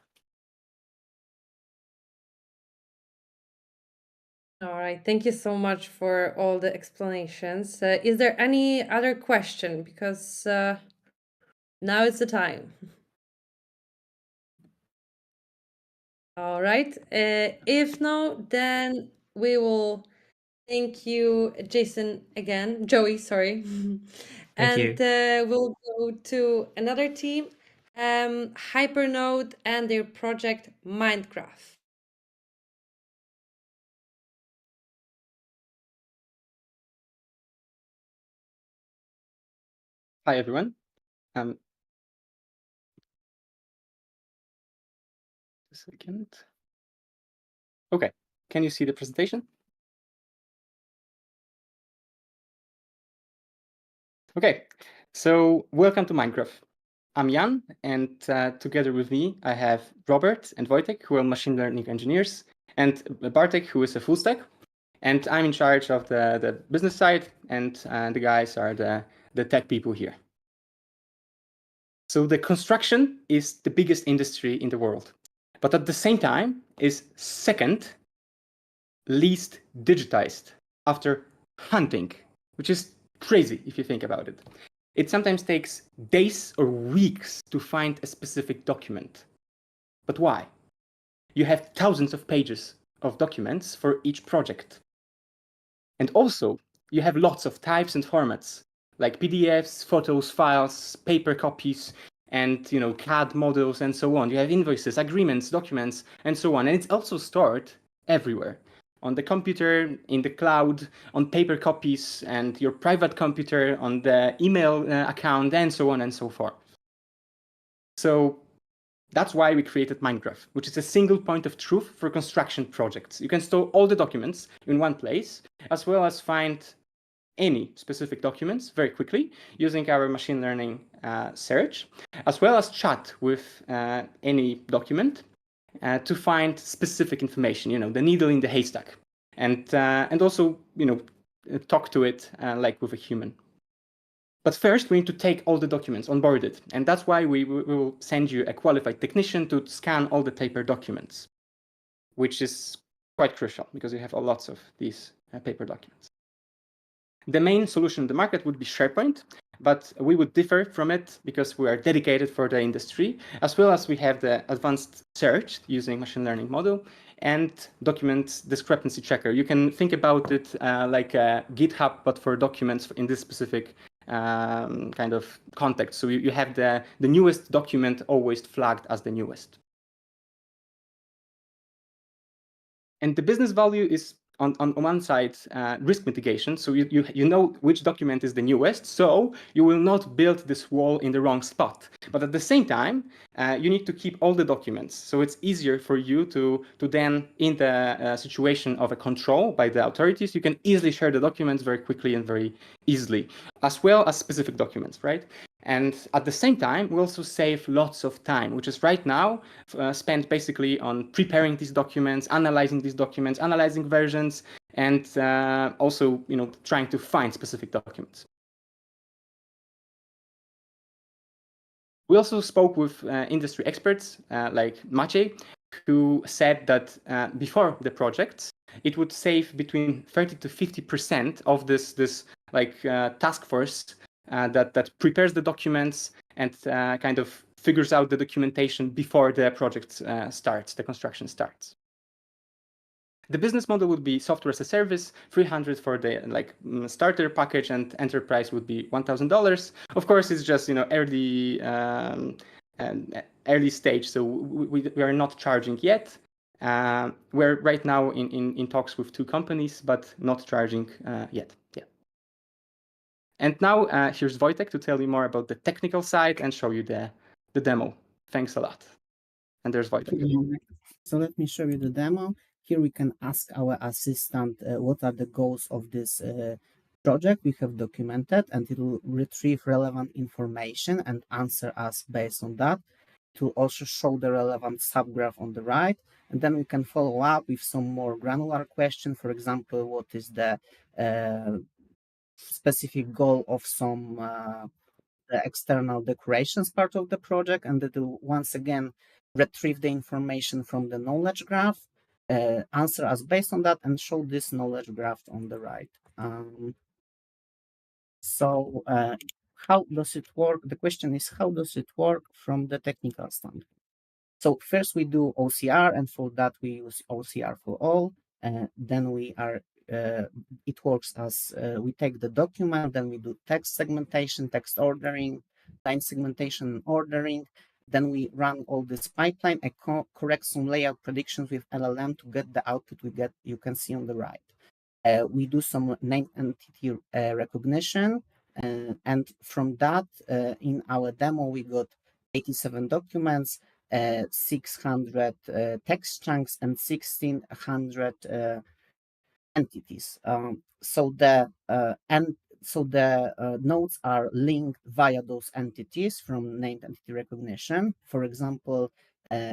All right, thank you so much for all the explanations. Is there any other question? Because now is the time. All right. If no, then we will thank you, Jason, again. Joey, sorry. Thank And you. we'll go to another team, Hypernode and their project Minecraft. Hi, everyone. A second. Okay, can you see the presentation? Okay, so welcome to Minecraft. I'm Jan, and together with me, I have Robert and Wojtek, who are machine learning engineers, and Bartek, who is a full stack. And I'm in charge of the business side, and the guys are the tech people here. So the construction is the biggest industry in the world, but at the same time is second least digitized after hunting, which is crazy if you think about it. It sometimes takes days or weeks to find a specific document. But why? You have thousands of pages of documents for each project. And also, you have lots of types and formats, like PDFs, photos, files, paper copies, and CAD models and so on. You have invoices, agreements, documents, and so on. And it's also stored everywhere. On the computer, in the cloud, on paper copies, and your private computer, on the email account, and so on and so forth. So that's why we created Minecraft, which is a single point of truth for construction projects. You can store all the documents in one place, as well as find any specific documents very quickly using our machine learning search, as well as chat with any document to find specific information, the needle in the haystack, and also, talk to it like with a human. But first, we need to take all the documents onboarded, and that's why we will send you a qualified technician to scan all the paper documents, which is quite crucial because you have lots of these paper documents. The main solution in the market would be SharePoint, but we would differ from it because we are dedicated for the industry, as well as we have the advanced search using machine learning model and document discrepancy checker. You can think about it like a GitHub, but for documents in this specific kind of context. So you have the newest document always flagged as the newest. And the business value is on one side risk mitigation. So you know which document is the newest, so you will not build this wall in the wrong spot. But at the same time, you need to keep all the documents. So it's easier for you to then, in the situation of a control by the authorities, you can easily share the documents very quickly and very easily, as well as specific documents, right? And at the same time, we also save lots of time, which is right now spent basically on preparing these documents, analyzing these documents, analyzing versions, and also trying to find specific documents. We also spoke with industry experts like Maciej, who said that before the projects, it would save between 30 to 50% of this task force that prepares the documents and kind of figures out the documentation before the project starts, the construction starts. The business model would be software as a service, $300 for the starter package, and enterprise would be $1,000. Of course, it's just early stage, so we are not charging yet. We're right now in talks with 2 companies, but not charging yet. Yeah. And now here's Wojtek to tell you more about the technical side and show you the demo. Thanks a lot. And there's Wojtek. So let me show you the demo. Here we can ask our assistant what are the goals of this project we have documented, and it will retrieve relevant information and answer us based on that. It will also show the relevant subgraph on the right, and then we can follow up with some more granular question. For example, what is the specific goal of some the external decorations part of the project, and it will once again retrieve the information from the knowledge graph, answer us based on that, and show this knowledge graph on the right. So how does it work? The question is, how does it work from the technical standpoint? So first we do OCR, and for that we use OCR for all. Then we are it works as we take the document, then we do text segmentation, text ordering, line segmentation and ordering. Then we run all this pipeline and correct some layout predictions with LLM to get the output you can see on the right. We do some name entity recognition, and from that, in our demo, we got 87 documents, 600 text chunks, and 1,600 entities. So the so the nodes are linked via those entities from named entity recognition. For example,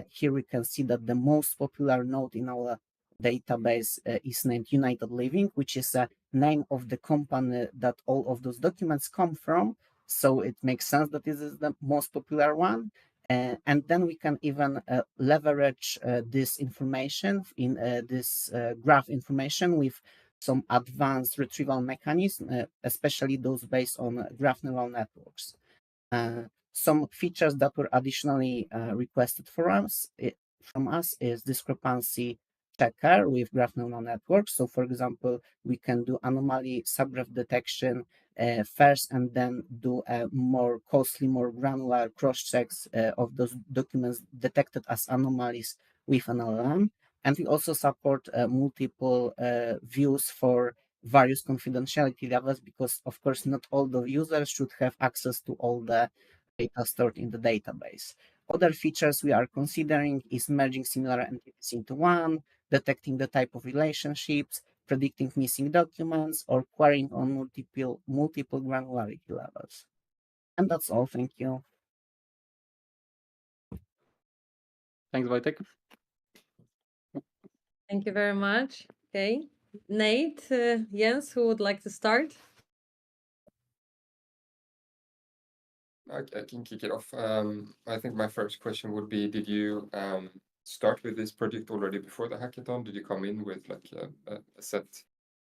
here we can see that the most popular node in our database is named United Living, which is a name of the company that all of those documents come from. So it makes sense that this is the most popular one. And then we can even leverage this information in this graph information with some advanced retrieval mechanisms, especially those based on graph neural networks. Some features that were additionally requested from us is discrepancy checker with graph neural networks. So, for example, we can do anomaly subgraph detection first, and then do a more costly, more granular cross checks of those documents detected as anomalies with an LLM. And we also support multiple views for various confidentiality levels, because of course not all the users should have access to all the data stored in the database. Other features we are considering is merging similar entities into one, detecting the type of relationships, predicting missing documents, or querying on multiple granularity levels. And that's all. Thank you. Thanks, Wojtek. Thank you very much. Okay. Nate, Jens, who would like to start? I can kick it off. I think my first question would be, did you start with this project already before the hackathon? Did you come in with like a set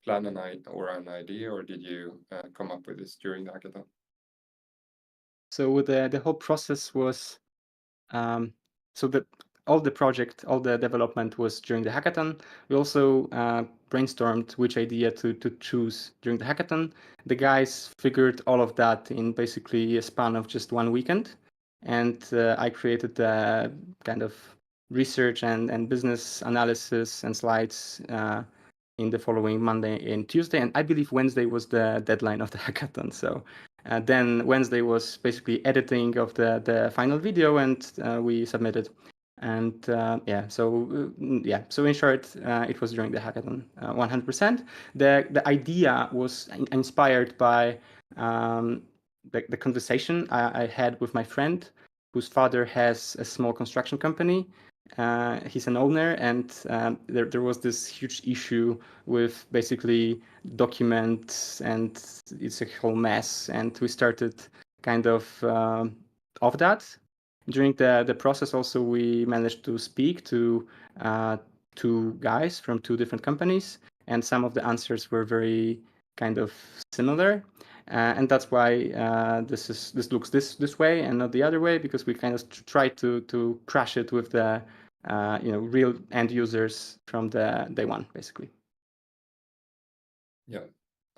plan or an idea, or did you come up with this during the hackathon? So the whole process was, so that all the development was during the hackathon. We also brainstormed which idea to choose during the hackathon. The guys figured all of that in basically a span of just one weekend. And I created the kind of research and business analysis and slides in the following Monday and Tuesday. And I believe Wednesday was the deadline of the hackathon. So then Wednesday was basically editing of the final video, and we submitted. And so in short, it was during the hackathon, 100%. The idea was inspired by the conversation I had with my friend, whose father has a small construction company. He's an owner, and there was this huge issue with basically documents, and it's a whole mess. And we started kind of that. During the process, also we managed to speak to two guys from two different companies, and some of the answers were very kind of similar. And that's why this looks this way and not the other way, because we kind of tried to crash it with the real end users from the day one, basically. Yeah.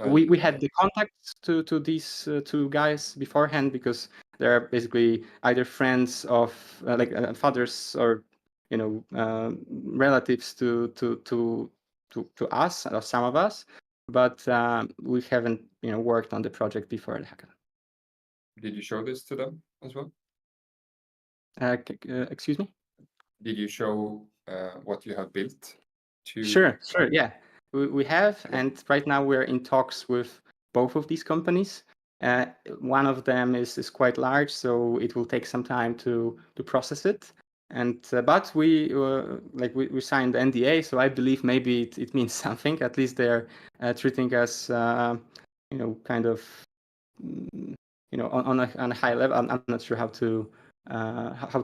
We had the contacts to these two guys beforehand, because they're basically either friends of fathers, or relatives to us, or some of us, but we haven't worked on the project before the hackathon. Did you show this to them as well? Excuse me? Did you show what you have built to? Sure, yeah. We have, and right now we're in talks with both of these companies. One of them is quite large, so it will take some time to process it. And but we signed the NDA, so I believe maybe it means something. At least they're treating us, kind of, on a high level. I'm not sure how to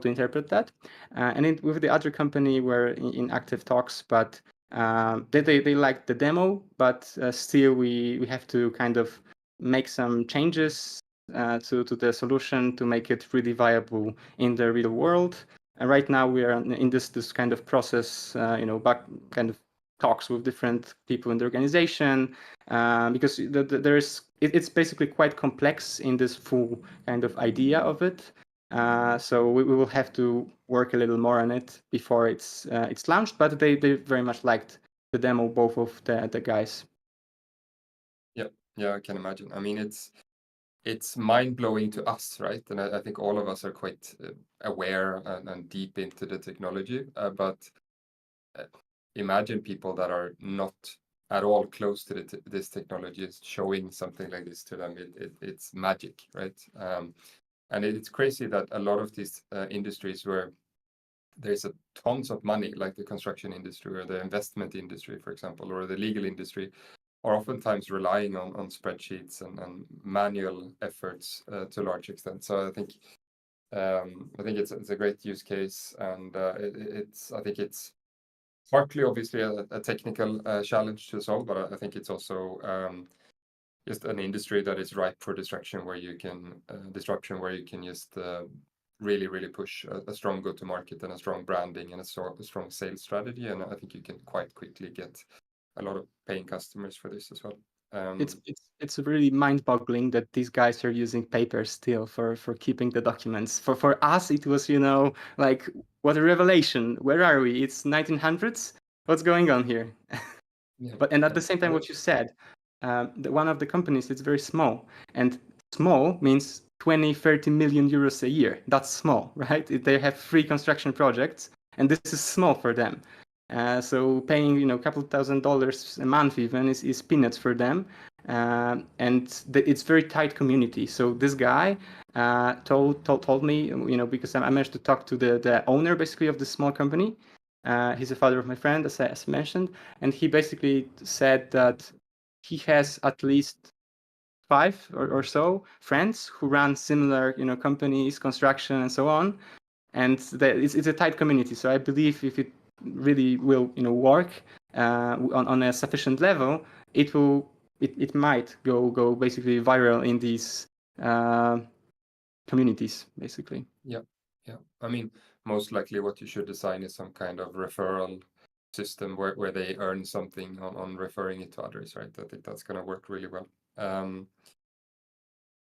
interpret that. And with the other company, we're in active talks, but they liked the demo, but still we have to kind of make some changes to the solution to make it really viable in the real world. And right now we are in this kind of process, back kind of talks with different people in the organization, because it's basically quite complex in this full kind of idea of it. So we will have to work a little more on it before it's launched. But they very much liked the demo, both of the guys. Yeah, I can imagine. I mean, it's mind-blowing to us, right? And I think all of us are quite aware and deep into the technology. But imagine people that are not at all close to this technology is showing something like this to them, it's magic, right? And it's crazy that a lot of these industries where there's tons of money, like the construction industry or the investment industry, for example, or the legal industry, are oftentimes relying on spreadsheets and manual efforts to a large extent. So I think it's a great use case, and I think it's partly obviously a technical challenge to solve, but I think it's also just an industry that is ripe for disruption, where you can just really push a strong go-to-market and a strong branding and a strong sales strategy, and I think you can quite quickly get a lot of paying customers for this as well. It's really mind-boggling that these guys are using paper still for keeping the documents. For us, it was, like, what a revelation. Where are we? It's 1900s. What's going on here? But at the same time, what you said, one of the companies is very small, and small means 20-30 million euros a year. That's small, right? They have 3 construction projects, and this is small for them. So paying, a couple $1,000s a month even is peanuts for them. And it's very tight community. So this guy told me, because I managed to talk to the owner basically of this small company. He's a father of my friend, as I mentioned, and he basically said that he has at least 5 or so friends who run similar, companies, construction, and so on. And it's a tight community. So I believe if it really will, work on a sufficient level, it might go basically viral in these communities, basically. Yeah. I mean, most likely what you should design is some kind of referral system where they earn something on referring it to others, right? I think that's going to work really well.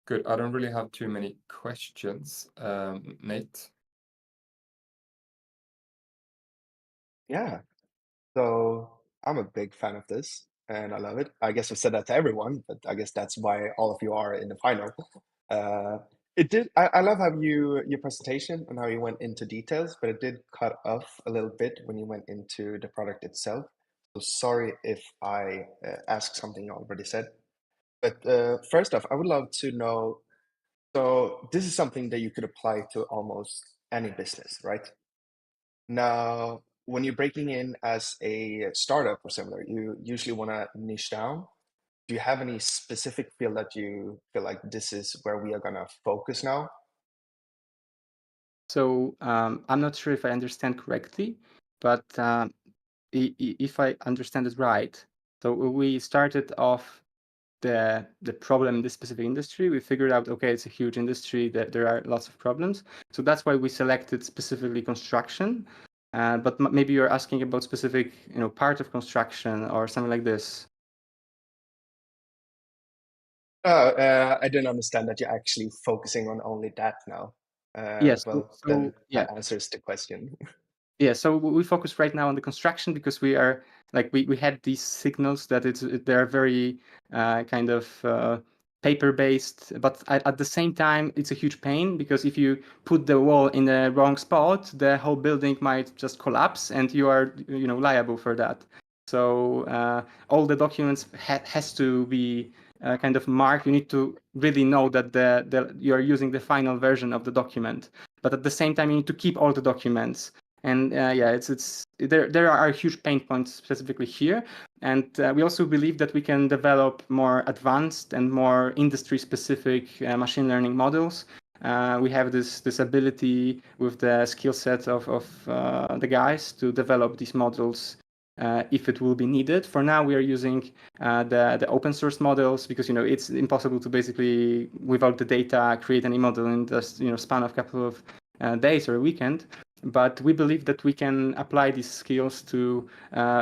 Good. I don't really have too many questions. Nate? Yeah. So I'm a big fan of this and I love it. I guess I've said that to everyone, but I guess that's why all of you are in the final. I love how your presentation and how you went into details, but it did cut off a little bit when you went into the product itself. So sorry if I asked something you already said. But first off, I would love to know, so this is something that you could apply to almost any business, right? Now, when you're breaking in as a startup or similar, you usually want to niche down. Do you have any specific field that you feel like this is where we are going to focus now? So I'm not sure if I understand correctly, but if I understand it right, so we started off the problem in this specific industry. We figured out, okay, it's a huge industry, that there are lots of problems. So that's why we selected specifically construction. But maybe you're asking about specific, part of construction or something like this. I didn't understand that you're actually focusing on only that now. Yes. Then yeah. that answers the question. Yeah, so we focus right now on the construction because we are like we had these signals that they're very kind of paper-based, but at the same time it's a huge pain because if you put the wall in the wrong spot, the whole building might just collapse, and you are liable for that. So all the documents has to be kind of marked. You need to really know that you are using the final version of the document, but at the same time you need to keep all the documents. And there are huge pain points specifically here, and we also believe that we can develop more advanced and more industry-specific machine learning models. We have this ability with the skill set of the guys to develop these models if it will be needed. For now, we are using the open source models because it's impossible to basically without the data create any model in the span of a couple of days or a weekend. But we believe that we can apply these skills to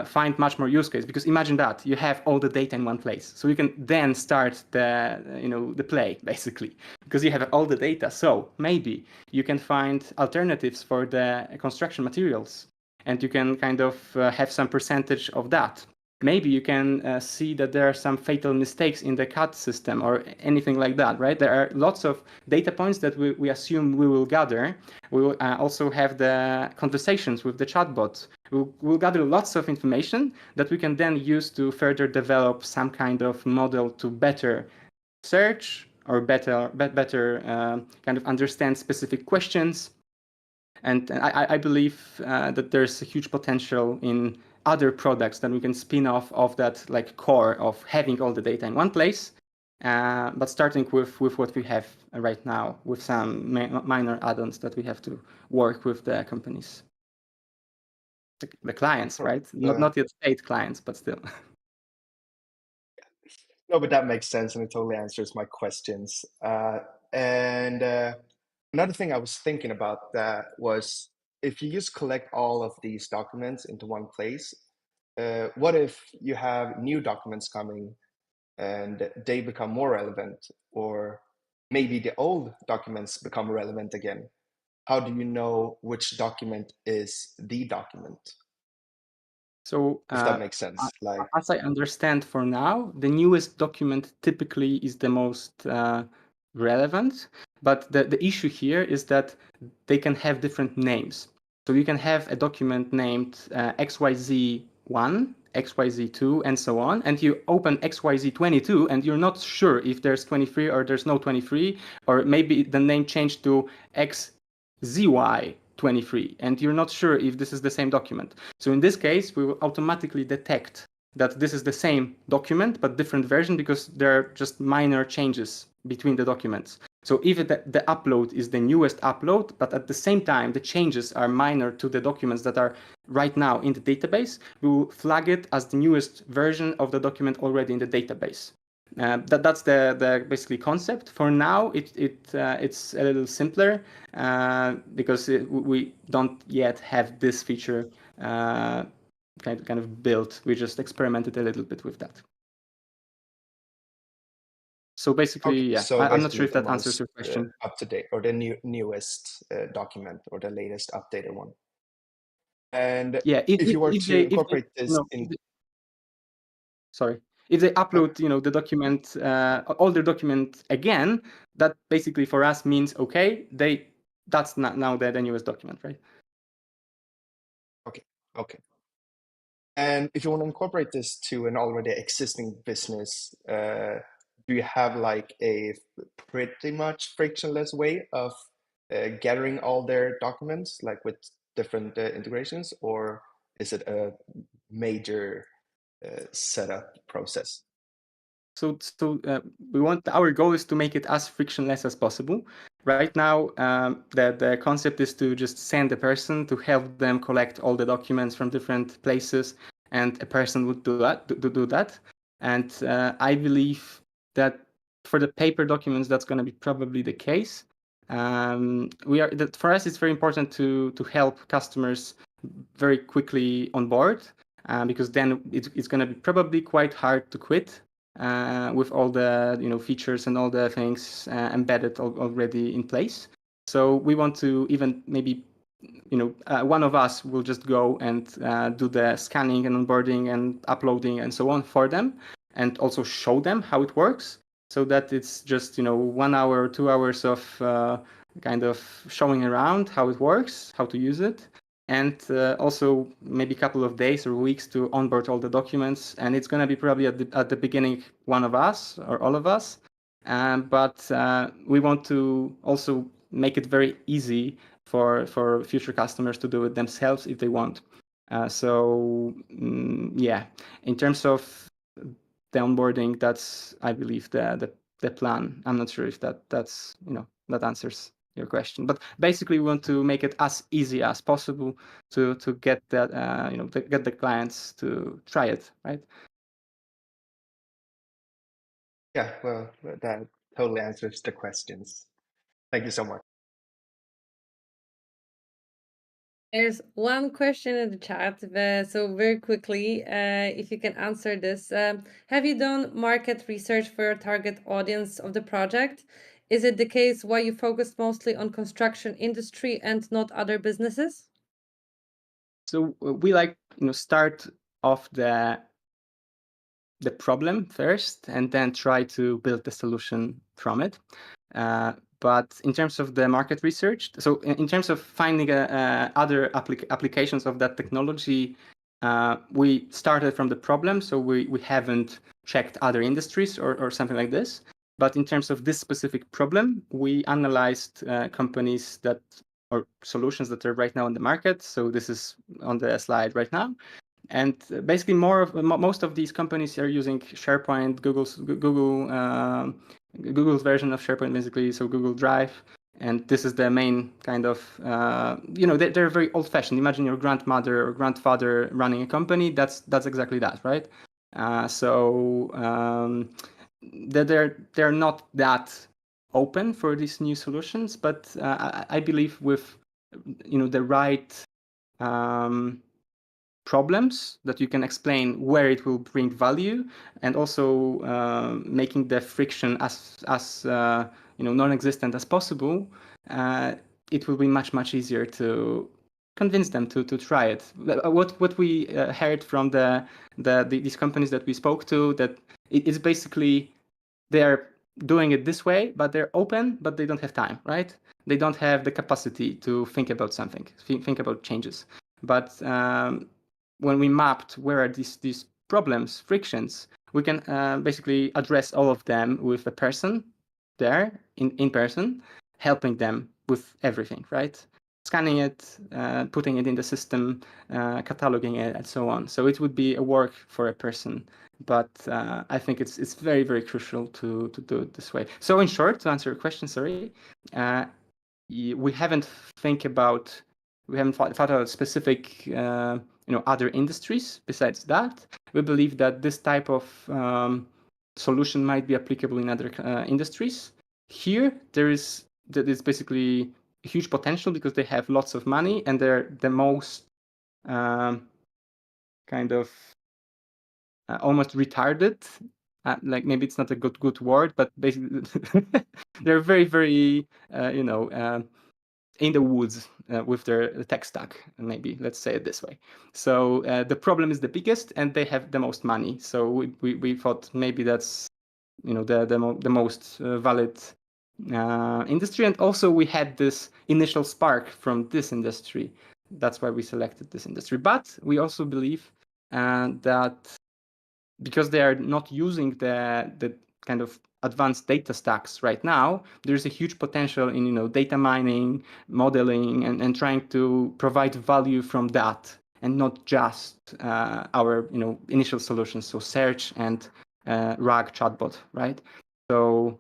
find much more use case. Because imagine that you have all the data in one place, so you can then start the play basically because you have all the data. So maybe you can find alternatives for the construction materials, and you can kind of have some percentage of that. maybe you can see that there are some fatal mistakes in the CAD system or anything like that, right? There are lots of data points that we assume we will gather. We will also have the conversations with the chatbots. We'll gather lots of information that we can then use to further develop some kind of model to better search or better kind of understand specific questions. And I believe that there's a huge potential in other products that we can spin off of that like core of having all the data in one place, but starting with what we have right now with some minor add-ons that we have to work with the companies, the clients, right? Not yet paid clients, but still. No, but that makes sense, and it totally answers my questions. And another thing I was thinking about that was if you just collect all of these documents into one place, what if you have new documents coming and they become more relevant, or maybe the old documents become relevant again? How do you know which document is the document? So if that makes sense. Like, as I understand for now, the newest document typically is the most relevant, but the issue here is that they can have different names. So you can have a document named XYZ1, XYZ2, and so on, and you open XYZ22 and you're not sure if there's 23 or there's no 23, or maybe the name changed to XZY23, and you're not sure if this is the same document. So in this case, we will automatically detect that this is the same document, but different version, because there are just minor changes between the documents. So if the upload is the newest upload, but at the same time, the changes are minor to the documents that are right now in the database, we will flag it as the newest version of the document already in the database. That's the basically concept. For now, it's a little simpler because we don't yet have this feature kind of built. We just experimented a little bit with that. So basically, yeah, so I'm not sure if the that answers your question. up to date, or the newest document, or the latest updated one. And yeah, if you were to incorporate this in, sorry, if they upload, the document, older document again, that basically for us means okay, that's not now the newest document, right? Okay. And if you want to incorporate this to an already existing business, do you have like a pretty much frictionless way of gathering all their documents, like with different integrations, or is it a major setup process? So our goal is to make it as frictionless as possible. Right now, the concept is to just send a person to help them collect all the documents from different places, and a person would do that. And I believe that for the paper documents, that's going to be probably the case. For us, it's very important to help customers very quickly on board, because then it's going to be probably quite hard to quit with all the features and all the things embedded already in place. So we want to even maybe one of us will just go and do the scanning and onboarding and uploading and so on for them, and also show them how it works, so that it's just 1 hour or 2 hours of kind of showing around how it works, how to use it, and also maybe a couple of days or weeks to onboard all the documents. And it's going to be probably at the beginning one of us or all of us, but we want to also make it very easy for future customers to do it themselves if they want. Yeah, in terms of the onboarding, that's, I believe, the plan. I'm not sure if that's that answers your question, but basically we want to make it as easy as possible to get that to get the clients to try it, right? Yeah, well, that totally answers the questions. Thank you so much. There's one question in the chat, so very quickly, if you can answer this. Have you done market research for your target audience of the project? Is it the case why you focused mostly on construction industry and not other businesses? So we start off the the problem first and then try to build the solution from it. But in terms of the market research, so in terms of finding other applications of that technology, we started from the problem, so we haven't checked other industries or something like this. But in terms of this specific problem, we analyzed companies that or solutions that are right now on the market. So this is on the slide right now. And basically, most of these companies are using SharePoint, Google's version of SharePoint, basically, so Google Drive. And this is the main kind of, they're very old-fashioned. Imagine your grandmother or grandfather running a company. That's exactly that, right? They're not that open for these new solutions, but I believe with the right problems that you can explain where it will bring value, and also making the friction as non-existent as possible, it will be much easier to convince them to try it. What we heard from these companies that we spoke to, that it is basically they're doing it this way, but they're open, but they don't have time, right? They don't have the capacity to think about something, think about changes. But when we mapped where are these problems, frictions, we can basically address all of them with a person there in person, helping them with everything, right? Scanning it, putting it in the system, cataloging it, and so on. So it would be a work for a person, but I think it's very crucial to do it this way. So in short, to answer your question, sorry, we haven't thought about specific other industries besides that. We believe that this type of solution might be applicable in other industries. Here, there is basically a huge potential because they have lots of money and they're the most kind of almost retarded. Like maybe it's not a good word, but basically they're very in the woods with their tech stack, maybe, let's say it this way. So the problem is the biggest and they have the most money. So we thought maybe that's the most valid industry. And also we had this initial spark from this industry. That's why we selected this industry. But we also believe that because they are not using the kind of advanced data stacks right now, there's a huge potential in data mining, modeling, and trying to provide value from that, and not just our initial solutions, so search and RAG chatbot, right? So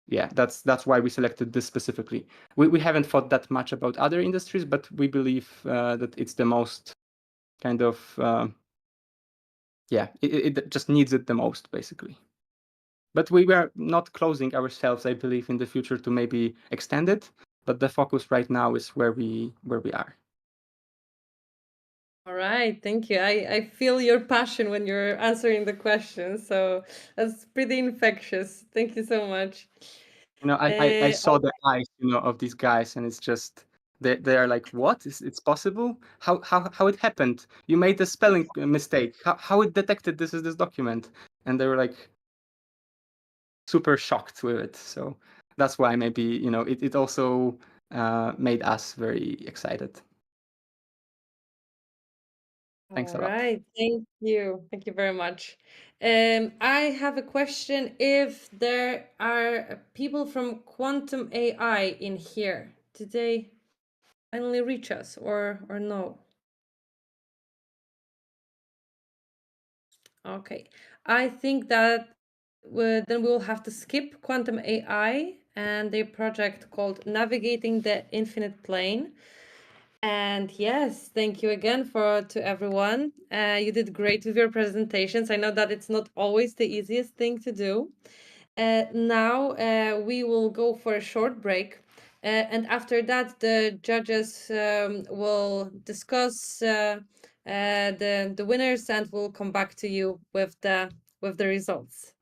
yeah, that's why we selected this specifically. We haven't thought that much about other industries, but we believe that it's the most kind of it just needs it the most, basically. But we were not closing ourselves, I believe, in the future to maybe extend it. But the focus right now is where we are. All right, thank you. I feel your passion when you're answering the question, so that's pretty infectious. Thank you so much. I saw the eyes, of these guys, and it's just they are like, what? It's possible? How it happened? You made a spelling mistake. How it detected this is this document? And they were like super shocked with it. So that's why maybe it also made us very excited. Thanks a lot. All right, thank you. Thank you very much. I have a question. If there are people from Quantum AI in here, did they finally reach us or no? Okay, I think that then we'll have to skip Quantum AI and their project called Navigating the Infinite Plane. And yes, thank you again to everyone. You did great with your presentations. I know that it's not always the easiest thing to do. Now we will go for a short break. And after that, the judges will discuss the winners, and we'll come back to you with the results.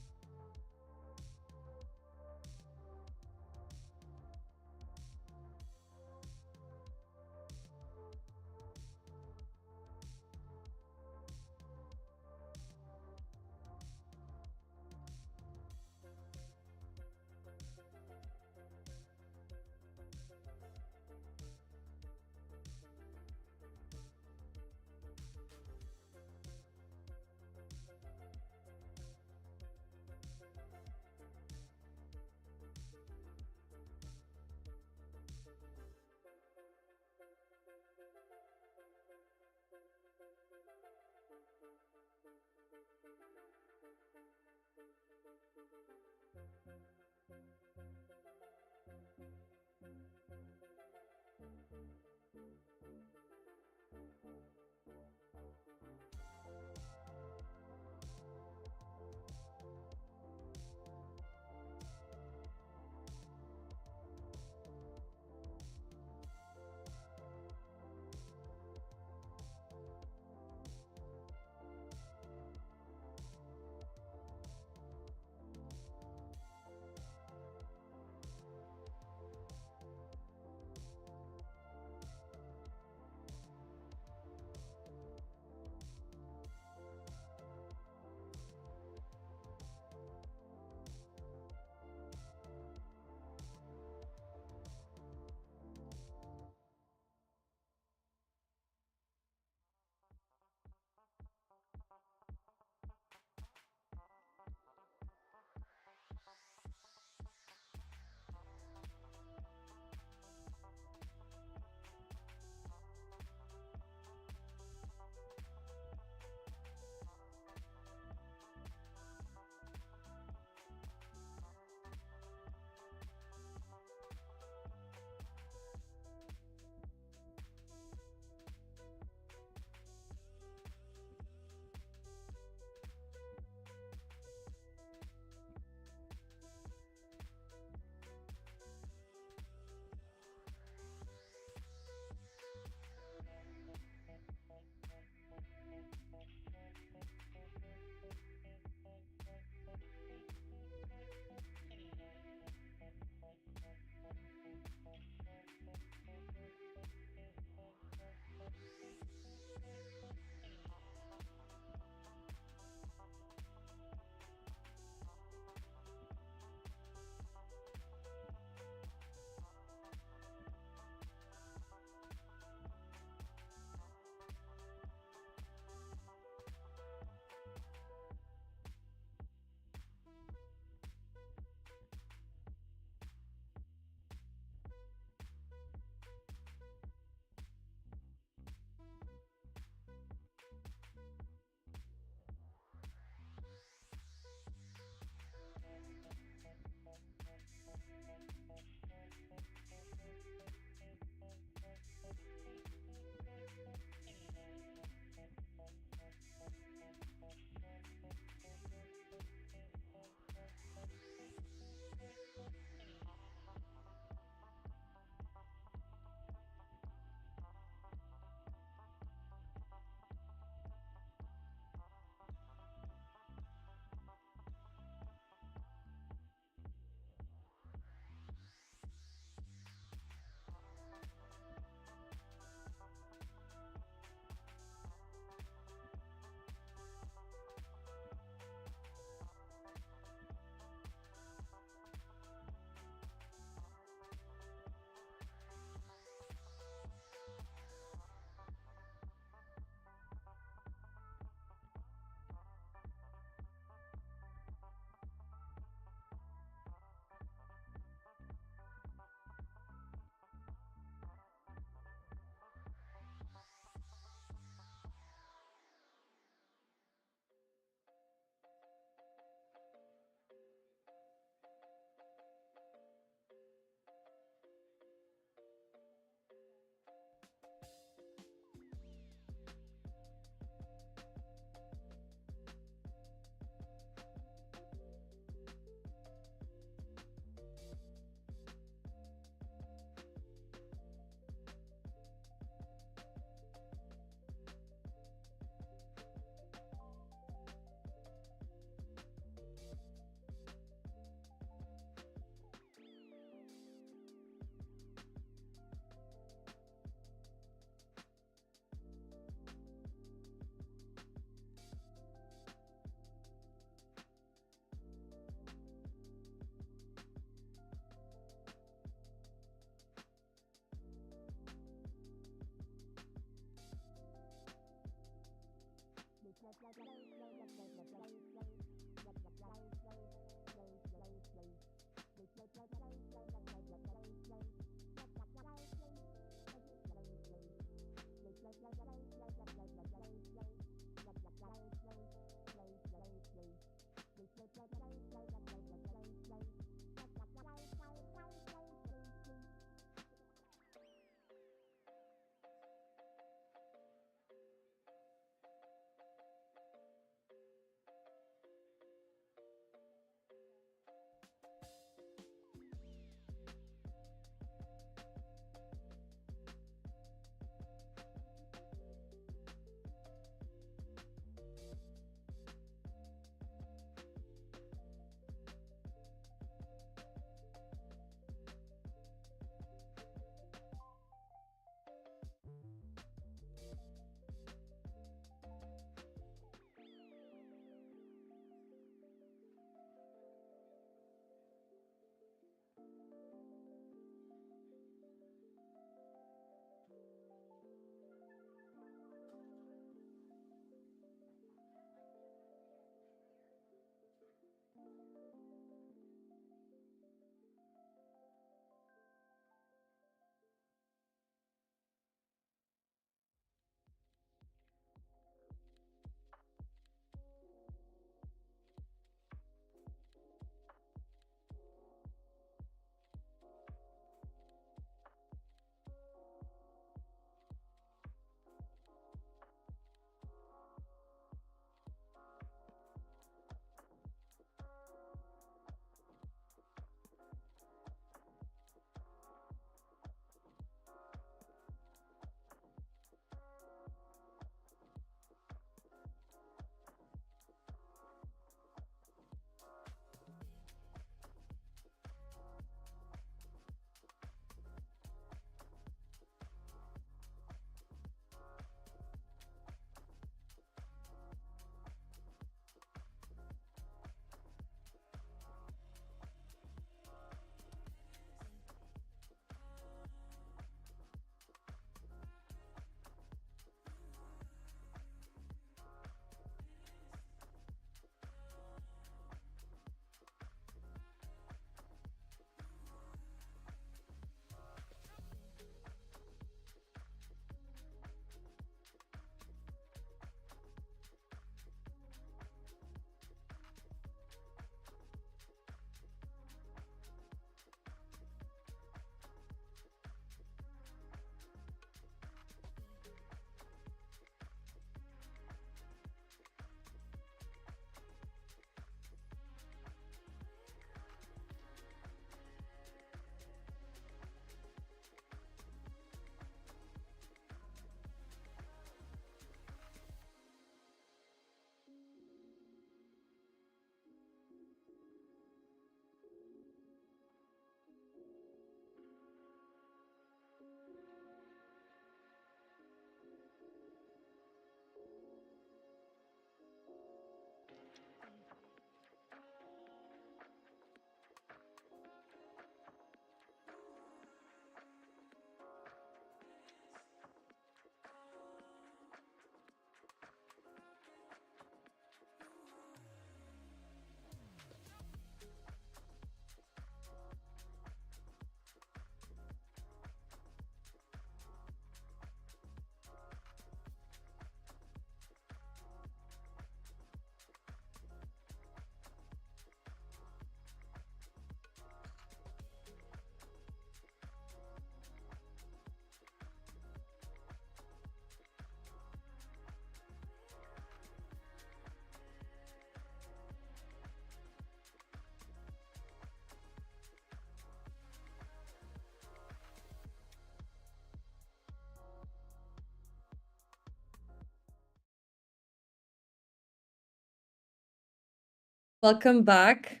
Welcome back.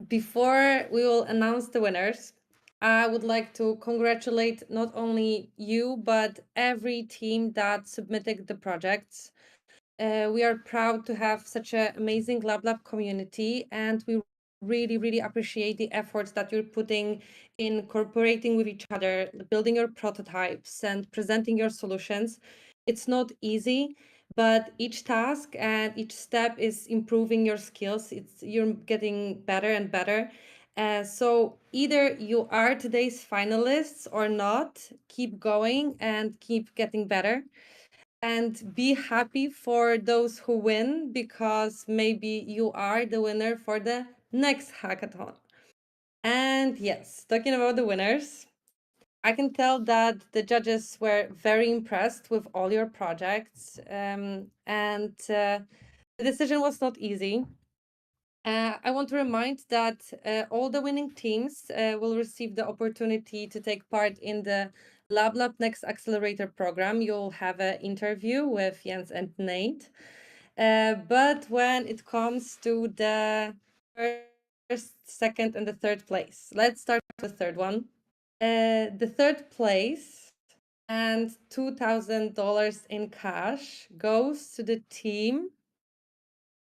Before we will announce the winners, I would like to congratulate not only you, but every team that submitted the projects. We are proud to have such an amazing LabLab community, and we really appreciate the efforts that you're putting in cooperating with each other, building your prototypes and presenting your solutions. It's not easy, but each task and each step is improving your skills. You're getting better and better. So either you are today's finalists or not, keep going and keep getting better. And be happy for those who win, because maybe you are the winner for the next hackathon. And yes, talking about the winners, I can tell that the judges were very impressed with all your projects, and the decision was not easy. I want to remind that all the winning teams will receive the opportunity to take part in the LabLab Next Accelerator program. You'll have an interview with Jens and Nate. But when it comes to the first, second, and the third place, let's start with the third one. The third place and $2,000 in cash goes to the team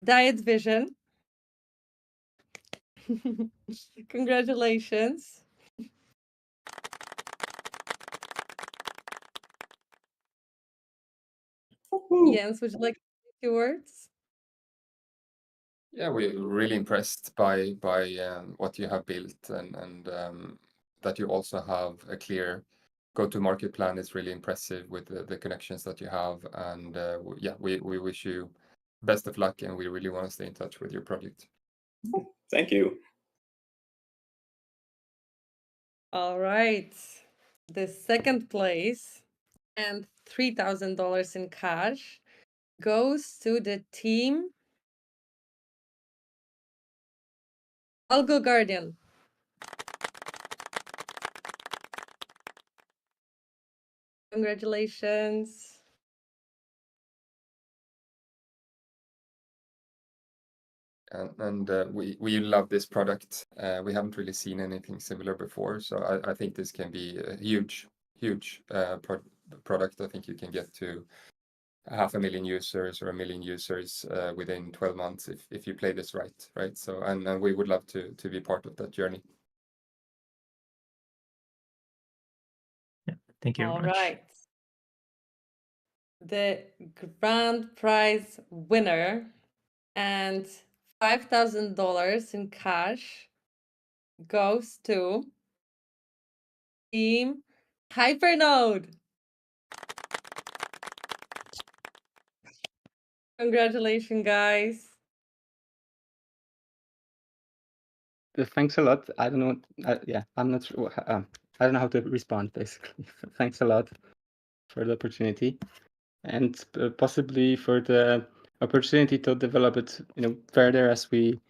Diet Vision. Congratulations. Jens, would you like to say a few words? Yeah, we're really impressed by what you have built, and that you also have a clear go-to-market plan is really impressive with the connections that you have. And yeah, we wish you best of luck, and we really want to stay in touch with your project. Thank you. All right. The second place and $3,000 in cash goes to the team Algo Guardian. Congratulations. And we love this product. We haven't really seen anything similar before, so I think this can be a huge product. I think you can get to 500,000 users or 1 million users within 12 months if you play this right? So and we would love to be part of that journey. Yeah, thank you very All much. right. The grand prize winner and $5,000 in cash goes to Team Hypernode. Congratulations, guys. Thanks a lot. I don't know. Yeah, I'm not sure. I don't know how to respond, basically. Thanks a lot for the opportunity, and possibly for the opportunity to develop it, further as we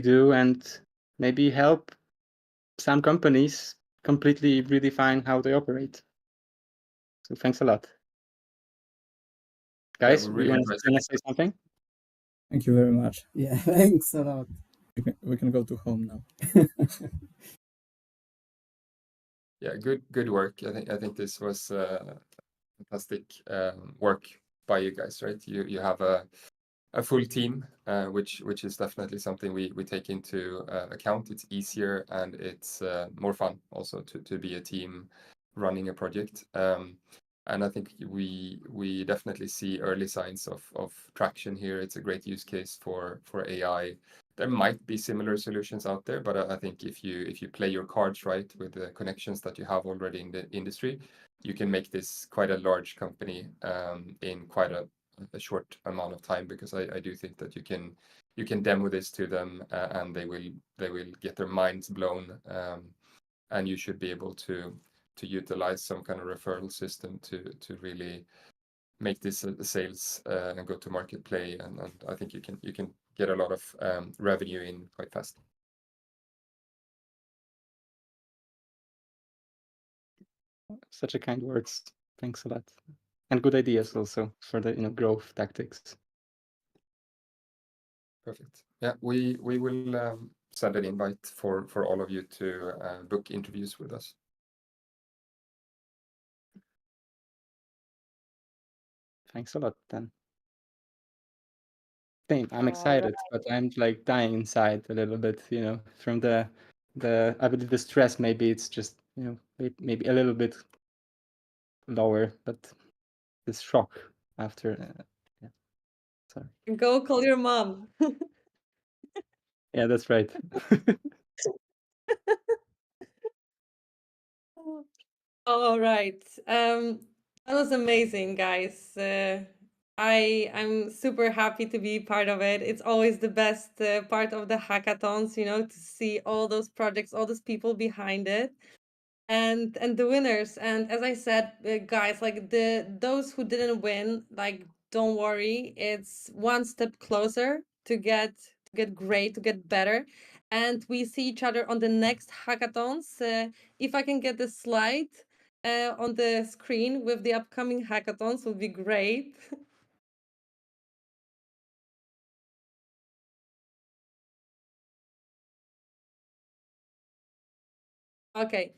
do, and maybe help some companies completely redefine how they operate. So thanks a lot, guys. Yeah, We want to say something. Thank you very much. Yeah, thanks a lot. We can go to home now. Yeah, good work. I think this was fantastic work by you guys, right? You have a full team, which is definitely something we take into account. It's easier and it's more fun also to be a team running a project. And I think we definitely see early signs of traction here. It's a great use case for AI. There might be similar solutions out there, but I think if you play your cards right with the connections that you have already in the industry, you can make this quite a large company in quite a short amount of time, because I do think that you can demo this to them and they will get their minds blown, and you should be able to utilize some kind of referral system to really make this a sales and go to market play, and I think you can get a lot of revenue in quite fast. Such a kind words. Thanks a lot, and good ideas also for the growth tactics. Perfect. Yeah, we will send an invite for all of you to book interviews with us. Thanks a lot, then. Same. I'm excited, but I'm like dying inside a little bit, you know, from the I believe the stress. Maybe it's just, you know, maybe a little bit lower, but this shock after. Yeah. Sorry. Go call your mom. Yeah, that's right. All right. That was amazing, guys. I'm super happy to be part of it. It's always the best part of the hackathons, you know, to see all those projects, all those people behind it, and the winners. And as I said, guys, like those who didn't win, like don't worry, it's one step closer to get great, to get better. And we see each other on the next hackathons. If I can get the slide on the screen with the upcoming hackathons, would be great. Okay.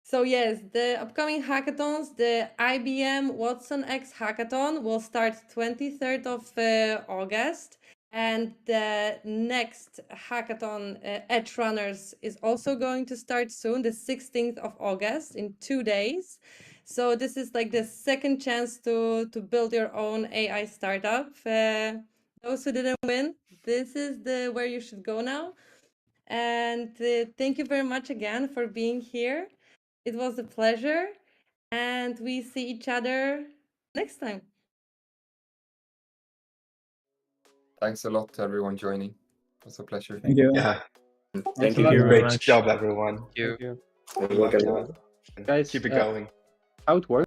So yes, the upcoming hackathons, the IBM Watson X hackathon will start 23rd of August. And the next hackathon, Edge Runners, is also going to start soon, the 16th of August, in 2 days. So this is like the second chance to build your own AI startup. Those who didn't win, this is where you should go now. And thank you very much again for being here. It was a pleasure, and we see each other next time. Thanks a lot to everyone joining. It was a pleasure. Thank you. Yeah. Thank you very Great much. job, everyone. Thank you. Good luck, everyone. Guys, keep it going. how it works